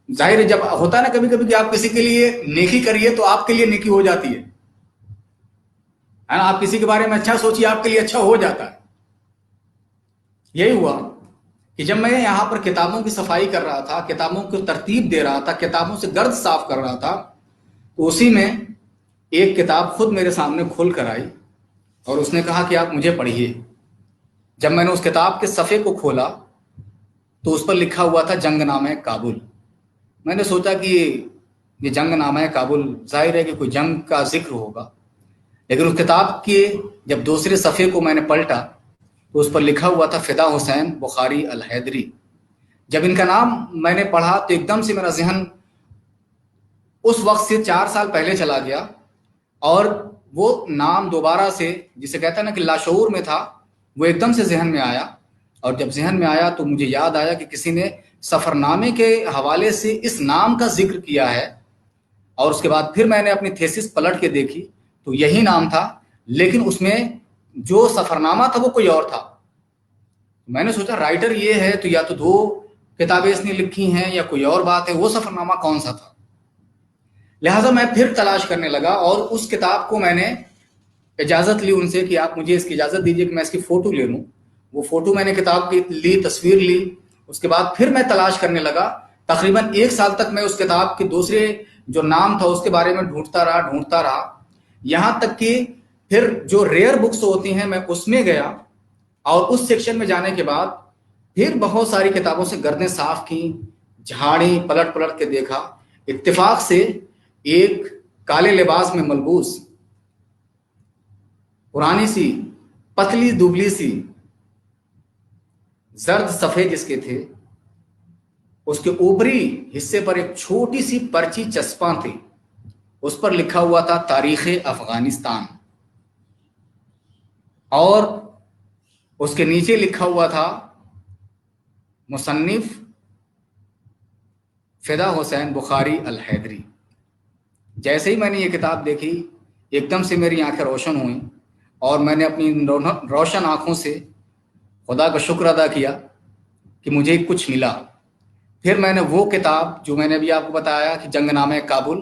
ظاہر ہے جب ہوتا ہے نا کبھی کبھی کہ آپ کسی کے لیے نیکی کریے تو آپ کے لیے نیکی ہو جاتی ہے نا. آپ کسی کے بارے میں اچھا سوچیے آپ کے لیے اچھا ہو جاتا ہے. یہی ہوا کہ جب میں یہاں پر کتابوں کی صفائی کر رہا تھا, کتابوں کو ترتیب دے رہا تھا, کتابوں سے گرد صاف کر رہا تھا, تو اسی میں ایک کتاب خود میرے سامنے کھول کر آئی اور اس نے کہا کہ آپ مجھے پڑھیے. جب میں نے اس کتاب کے صفحے کو کھولا تو اس پر لکھا ہوا تھا جنگ نامہ کابل. میں نے سوچا کہ یہ جنگ نامہ کابل ظاہر ہے کہ کوئی جنگ کا ذکر ہوگا, لیکن اس کتاب کے جب دوسرے صفحے کو میں نے پلٹا تو اس پر لکھا ہوا تھا فدا حسین بخاری الحیدری. جب ان کا نام میں نے پڑھا تو ایک دم سے میرا ذہن اس وقت سے 4 سال پہلے چلا گیا اور وہ نام دوبارہ سے جسے کہتا ہے نا کہ لاشعور میں تھا وہ ایک دم سے ذہن میں آیا. اور جب ذہن میں آیا تو مجھے یاد آیا کہ کسی نے سفر نامے کے حوالے سے اس نام کا ذکر کیا ہے. اور اس کے بعد پھر میں نے اپنی تھیسس پلٹ کے دیکھی تو یہی نام تھا, لیکن اس میں جو سفر نامہ تھا وہ کوئی اور تھا. میں نے سوچا رائٹر یہ ہے تو یا تو 2 کتابیں اس نے لکھی ہیں یا کوئی اور بات ہے, وہ سفر نامہ کون سا تھا. لہٰذا میں پھر تلاش کرنے لگا اور اس کتاب کو میں نے اجازت لی ان سے کہ آپ مجھے اس کی اجازت دیجیے کہ میں اس کی فوٹو لے لوں. وہ فوٹو میں نے کتاب کی لی, تصویر لی. اس کے بعد پھر میں تلاش کرنے لگا. تقریباً 1 سال تک میں اس کتاب کے دوسرے جو نام تھا اس کے بارے میں ڈھونڈتا رہا, یہاں تک کہ پھر جو ریئر بکس ہوتی ہیں میں اس میں گیا اور اس سیکشن میں جانے کے بعد پھر بہت ساری کتابوں سے گردیں صاف کی, جھاڑی, پلٹ کے دیکھا. اتفاق سے ایک کالے لباس میں ملبوس پرانی سی پتلی دبلی سی زرد صفحے جس کے تھے, اس کے اوپری حصے پر ایک چھوٹی سی پرچی چسپاں تھی. اس پر لکھا ہوا تھا تاریخ افغانستان اور اس کے نیچے لکھا ہوا تھا مصنف فدا حسین بخاری الحیدری. جیسے ہی میں نے یہ کتاب دیکھی ایک دم سے میری آنکھیں روشن ہوئیں اور میں نے اپنی روشن آنکھوں سے خدا کا شکر ادا کیا کہ مجھے کچھ ملا. پھر میں نے وہ کتاب جو میں نے ابھی آپ کو بتایا کہ جنگ نامہ کابل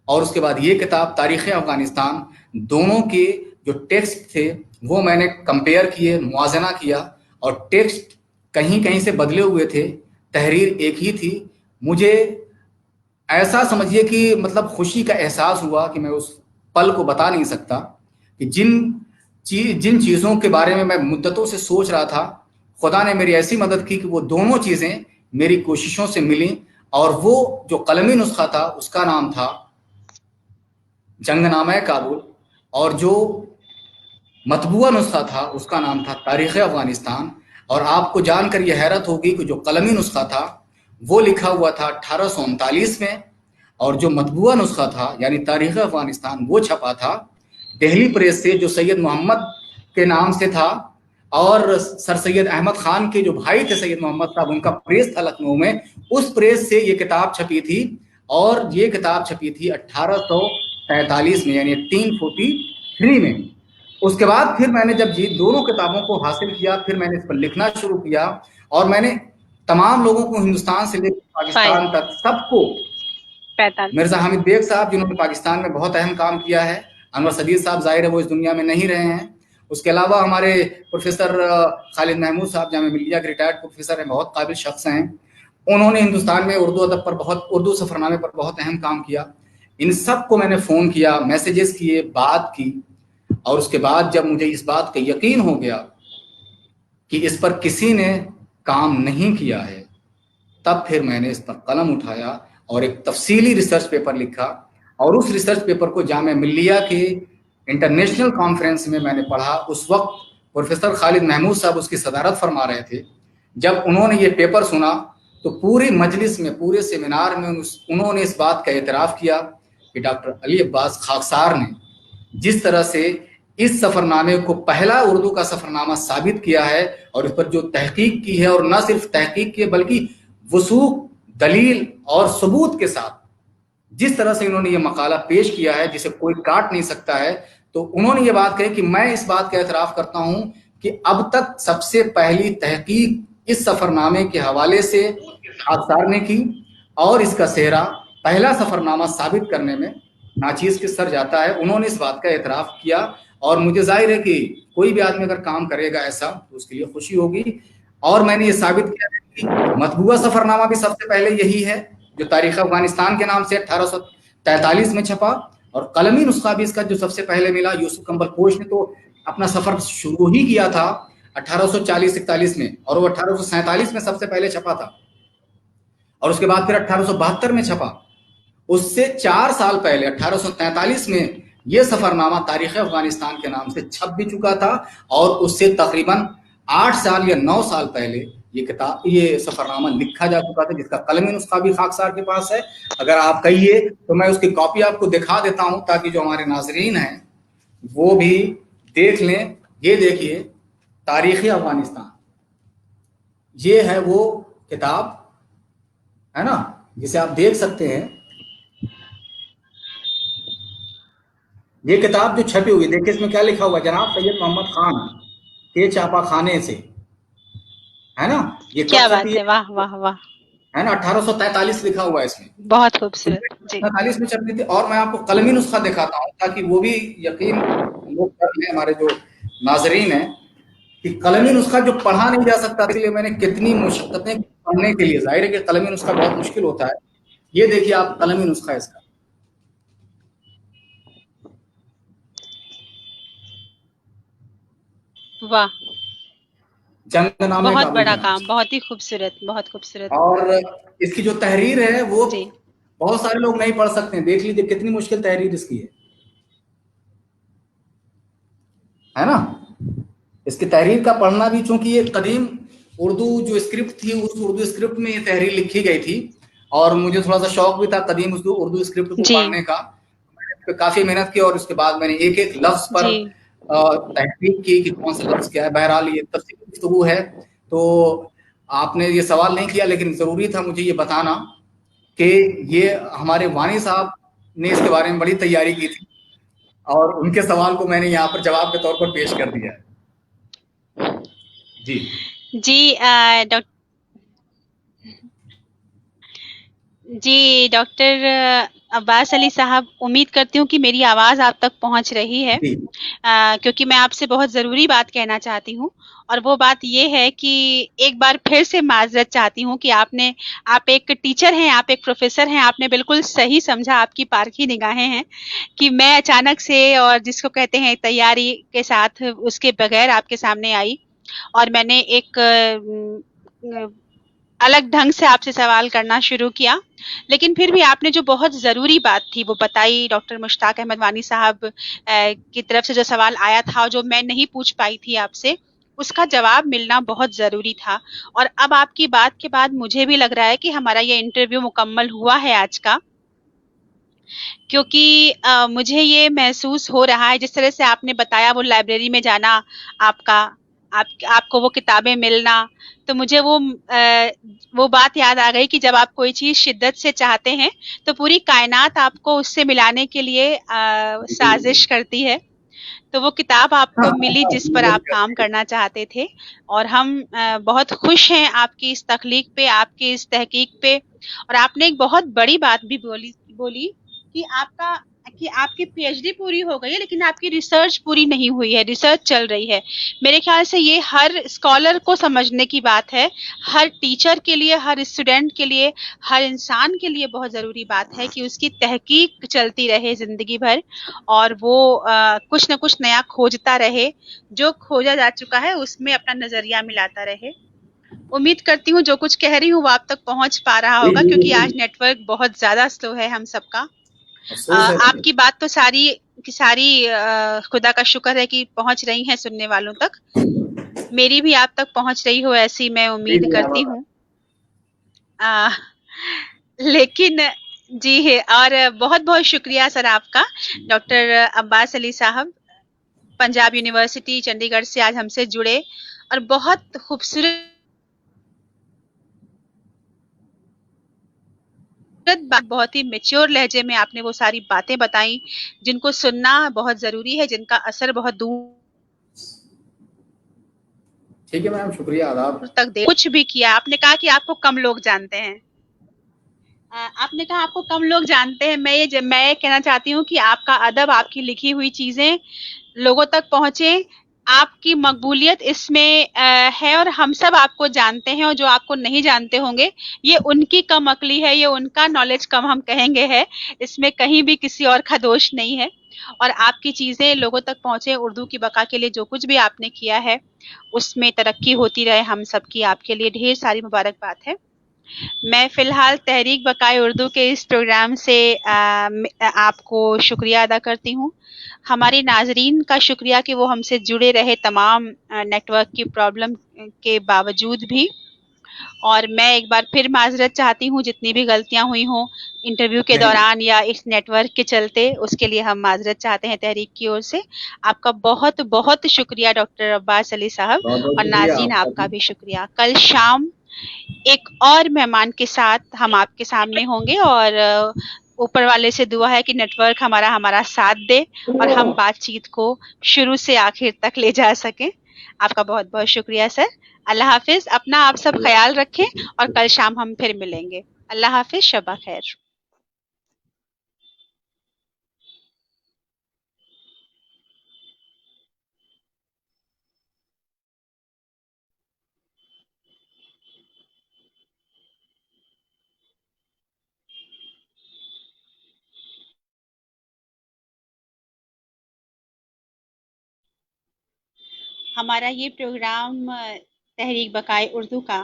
اور اس کے بعد یہ کتاب تاریخ افغانستان, دونوں کے جو ٹیکسٹ تھے وہ میں نے کمپیئر کیے, موازنہ کیا اور ٹیکسٹ کہیں سے بدلے ہوئے تھے, تحریر ایک ہی تھی. مجھے ایسا سمجھیے کہ مطلب خوشی کا احساس ہوا کہ میں اس پل کو بتا نہیں سکتا کہ جن چیزوں کے بارے میں میں مدتوں سے سوچ رہا تھا خدا نے میری ایسی مدد کی کہ وہ دونوں چیزیں میری کوششوں سے ملیں. اور وہ جو قلمی نسخہ تھا اس کا نام تھا جنگ نامہ کابل اور جو مطبوعہ نسخہ تھا اس کا نام تھا تاریخ افغانستان. اور آپ کو جان کر یہ حیرت ہوگی کہ جو قلمی نسخہ تھا وہ لکھا ہوا تھا 1839 میں اور جو مطبوعہ نسخہ تھا یعنی تاریخ افغانستان وہ چھپا تھا دہلی پریس سے جو سید محمد کے نام سے تھا اور سر سید احمد خان کے جو بھائی تھے سید محمد صاحب ان کا پریس تھا لکھنؤ میں, اس پریس سے یہ کتاب چھپی تھی. اور یہ کتاب چھپی تھی 1843 میں یعنی 1843 میں. اس کے بعد پھر میں نے جب یہ دونوں کتابوں کو حاصل کیا پھر میں نے اس پر لکھنا شروع کیا اور میں نے تمام لوگوں کو ہندوستان سے لے کر پاکستان تک سب کو, مرزا حامد بیگ صاحب جنہوں نے پاکستان میں بہت اہم کام کیا ہے, انور صدیق صاحب ظاہر ہے وہ اس دنیا میں نہیں رہے ہیں, اس کے علاوہ ہمارے پروفیسر خالد محمود صاحب جامعہ ملیہ کے ریٹائرڈ پروفیسر ہیں, بہت قابل شخص ہیں, انہوں نے ہندوستان میں اردو ادب پر اردو سفرنامے پر بہت اہم کام کیا. ان سب کو میں نے فون کیا, میسیجز کیے, بات کی اور اس کے بعد جب مجھے اس بات کا یقین ہو گیا کہ اس پر کسی نے کام نہیں کیا ہے تب پھر میں نے اس پر قلم اٹھایا اور ایک تفصیلی ریسرچ پیپر لکھا. اور اس ریسرچ پیپر کو جامعہ ملیہ کے انٹرنیشنل کانفرنس میں نے پڑھا. اس وقت پروفیسر خالد محمود صاحب اس کی صدارت فرما رہے تھے. جب انہوں نے یہ پیپر سنا تو پوری مجلس میں, پورے سیمینار میں انہوں نے اس بات کا اعتراف کیا کہ ڈاکٹر علی عباس خاکسار نے جس طرح سے اس سفر نامے کو پہلا اردو کا سفر نامہ ثابت کیا ہے اور اس پر جو تحقیق کی ہے اور نہ صرف تحقیق کی بلکہ وثوق, دلیل اور ثبوت کے ساتھ جس طرح سے انہوں نے یہ مقالہ پیش کیا ہے جسے کوئی کاٹ نہیں سکتا ہے, تو انہوں نے یہ بات کہی کہ میں اس بات کا اعتراف کرتا ہوں کہ اب تک سب سے پہلی تحقیق इस सफरनामे के हवाले से खाकसार ने की, और इसका सेहरा पहला सफरनामा साबित करने में नाचीज के सर जाता है। उन्होंने इस बात का एतराफ़ किया, और मुझे जाहिर है कि कोई भी आदमी अगर काम करेगा ऐसा तो उसके लिए खुशी होगी। और मैंने ये साबित किया है कि मतबूआ सफरनामा भी सबसे पहले यही है, जो तारीख अफगानिस्तान के नाम से 1843 में छपा, और कलमी नुस्खा भी इसका जो सबसे पहले मिला, यूसुफ कंबल पोश ने तो अपना सफर शुरू ही किया था 1840-41 में, और वो 1847 में सबसे पहले छपा था, और उसके बाद फिर 1872 में छपा। उससे 4 साल पहले 1843 में यह सफरनामा तारीख अफगानिस्तान के नाम से छप भी चुका था, और उससे तकरीबन 8 साल या 9 साल पहले ये सफरनामा लिखा जा चुका था, जिसका कलमी नुस्खा भी खाकसार के पास है। अगर आप कहिए तो मैं उसकी कॉपी आपको दिखा देता हूं, ताकि जो हमारे नाजरीन हैं वो भी देख लें। ये देखिए, तारीख अफगानिस्तान, ये है वो किताब, है ना, जिसे आप देख सकते हैं। ये किताब जो छपी हुई, देखिए इसमें क्या लिखा हुआ है, जनाब सैयद मोहम्मद खान के छापा खाने से, है ना। ये क्या बात है, वाह वाह वाह, है ना, 1843 लिखा हुआ है इसमें, बहुत खूबसूरत जी। 47 में छपी थी। और मैं आपको कलमी नुस्खा दिखाता हूँ, ताकि वो भी यकीन लोग कर लें, हमारे जो नाजरीन हैं, कि कलमी नुस्खा जो पढ़ा नहीं जा सकता, इसलिए मैंने कितनी मुशक्कतें पढ़ने के लिए, जाहिर है कि कलमी नुस्खा बहुत मुश्किल होता है। ये देखिए आप कलमी नुस्खा इसका, वाह, जंगनामे बहुत काबुल बड़ा के नाम काम, से। बहुत ही खूबसूरत, बहुत खूबसूरत और इसकी जो तहरीर है वो जी। बहुत सारे लोग नहीं पढ़ सकते हैं, देख लीजिए कितनी मुश्किल तहरीर इसकी है ना। इसकी तहरीर का पढ़ना भी, चूंकि ये कदीम उर्दू जो स्क्रिप्ट थी, उस उर्दू स्क्रिप्ट में ये तहरीर लिखी गई थी, और मुझे थोड़ा सा शौक भी था कदीम उर्दू स्क्रिप्ट को जी। पढ़ने का। मैंने काफी मेहनत की, और उसके बाद मैंने एक एक लफ्ज पर जी। तहकीक की कि कौन सा लफ्ज क्या है। बहरहाल ये तफसीली गुफ्तगू है, तो आपने ये सवाल नहीं किया, लेकिन जरूरी था मुझे ये बताना कि ये हमारे वानी साहब ने इसके बारे में बड़ी तैयारी की थी, और उनके सवाल को मैंने यहाँ पर जवाब के तौर पर पेश कर दिया है। जी जी डॉक्टर अब्बास अली साहब, उम्मीद करती हूँ कि मेरी आवाज़ आप तक पहुँच रही है, क्योंकि मैं आपसे बहुत ज़रूरी बात कहना चाहती हूँ, और वो बात ये है कि एक बार फिर से माज़रत चाहती हूँ कि आप एक टीचर हैं, आप एक प्रोफेसर हैं, आपने बिल्कुल सही समझा, आपकी पारखी निगाहें हैं कि मैं अचानक से, और जिसको कहते हैं तैयारी के साथ, उसके बगैर आपके सामने आई, और मैंने एक अलग ढंग से आपसे सवाल करना शुरू किया। लेकिन फिर भी आपने जो बहुत ज़रूरी बात थी वो बताई, डॉक्टर मुश्ताक अहमद वानी साहब की तरफ से जो सवाल आया था, जो मैं नहीं पूछ पाई थी आपसे, उसका जवाब मिलना बहुत ज़रूरी था। और अब आपकी बात के बाद मुझे भी लग रहा है कि हमारा ये इंटरव्यू मुकम्मल हुआ है आज का, क्योंकि मुझे ये महसूस हो रहा है, जिस तरह से आपने बताया वो लाइब्रेरी में जाना, आपको वो किताबें मिलना, तो मुझे वो बात याद आ गई कि जब आप कोई चीज़ शिद्दत से चाहते हैं तो पूरी कायनात आपको उससे मिलाने के लिए साजिश करती है। तो वो किताब आपको मिली जिस पर आप काम करना चाहते थे, और हम बहुत खुश हैं आपकी इस तख्लीक पे, आपकी इस तहकीक पे। और आपने एक बहुत बड़ी बात भी बोली कि आपकी पीएचडी पूरी हो गई है, लेकिन आपकी रिसर्च पूरी नहीं हुई है, रिसर्च चल रही है। मेरे ख्याल से ये हर स्कॉलर को समझने की बात है, हर टीचर के लिए, हर स्टूडेंट के लिए, हर इंसान के लिए बहुत ज़रूरी बात है कि उसकी तहकीक चलती रहे ज़िंदगी भर, और वो कुछ न कुछ नया खोजता रहे, जो खोजा जा चुका है उसमें अपना नज़रिया मिलाता रहे। उम्मीद करती हूँ जो कुछ कह रही हूँ वो आप तक पहुँच पा रहा होगा, क्योंकि आज नेटवर्क बहुत ज़्यादा स्लो है हम सबका। आपकी बात तो सारी खुदा का शुक्र है कि पहुंच रही हैं सुनने वालों तक, मेरी भी आप तक पहुंच रही हो ऐसी मैं उम्मीद करती हूँ। लेकिन जी है, और बहुत बहुत शुक्रिया सर आपका, डॉक्टर अब्बास अली साहब, पंजाब यूनिवर्सिटी चंडीगढ़ से आज हमसे जुड़े, और बहुत खूबसूरत बहुत ही मैच्योर लहजे में आपने वो सारी बातें बताई जिनको सुनना बहुत जरूरी है, जिनका असर बहुत दूर ठीक है मैम, शुक्रिया, आदाब। तक दे कुछ भी किया। आपने कहा कि आपको कम लोग जानते हैं। आपने कहा आपको कम लोग जानते हैं। मैं ये कहना चाहती हूँ कि आपका अदब, आपकी लिखी हुई चीजें लोगों तक पहुंचे। आपकी मकबूलियत इसमें है, और हम सब आपको जानते हैं, और जो आपको नहीं जानते होंगे ये उनकी कम अकली है, ये उनका नॉलेज कम हम कहेंगे है। इसमें कहीं भी किसी और का दोष नहीं है। और आपकी चीजें लोगों तक पहुंचे। उर्दू की बका के लिए जो कुछ भी आपने किया है उसमें तरक्की होती रहे हम सबकी। आपके लिए ढेर सारी मुबारकबाद है। मैं फिलहाल तहरीक बकाए उर्दू के इस प्रोग्राम से आपको शुक्रिया अदा करती हूँ। हमारे नाजरीन का शुक्रिया कि वो हमसे जुड़े रहे तमाम नेटवर्क की प्रॉब्लम के बावजूद भी। और मैं एक बार फिर माजरत चाहती हूँ जितनी भी गलतियां हुई हों इंटरव्यू के दौरान या इस नेटवर्क के चलते, उसके लिए हम माजरत चाहते हैं तहरीक की ओर से। आपका बहुत बहुत शुक्रिया डॉक्टर अब्बास अली साहब, बहुत बहुत और शुक्रिया नाज़रीन आपका आपका भी। भी शुक्रिया। कल शाम एक और मेहमान के साथ हम आपके सामने होंगे, और ऊपर वाले से दुआ है कि नेटवर्क हमारा साथ दे और हम बातचीत को शुरू से आखिर तक ले जा सकें। आपका बहुत बहुत शुक्रिया सर। अल्लाह हाफिज। अपना आप सब ख्याल रखें, और कल शाम हम फिर मिलेंगे। अल्लाह हाफिज, शबा खैर। हमारा ये प्रोग्राम तहरीक बकाए उर्दू का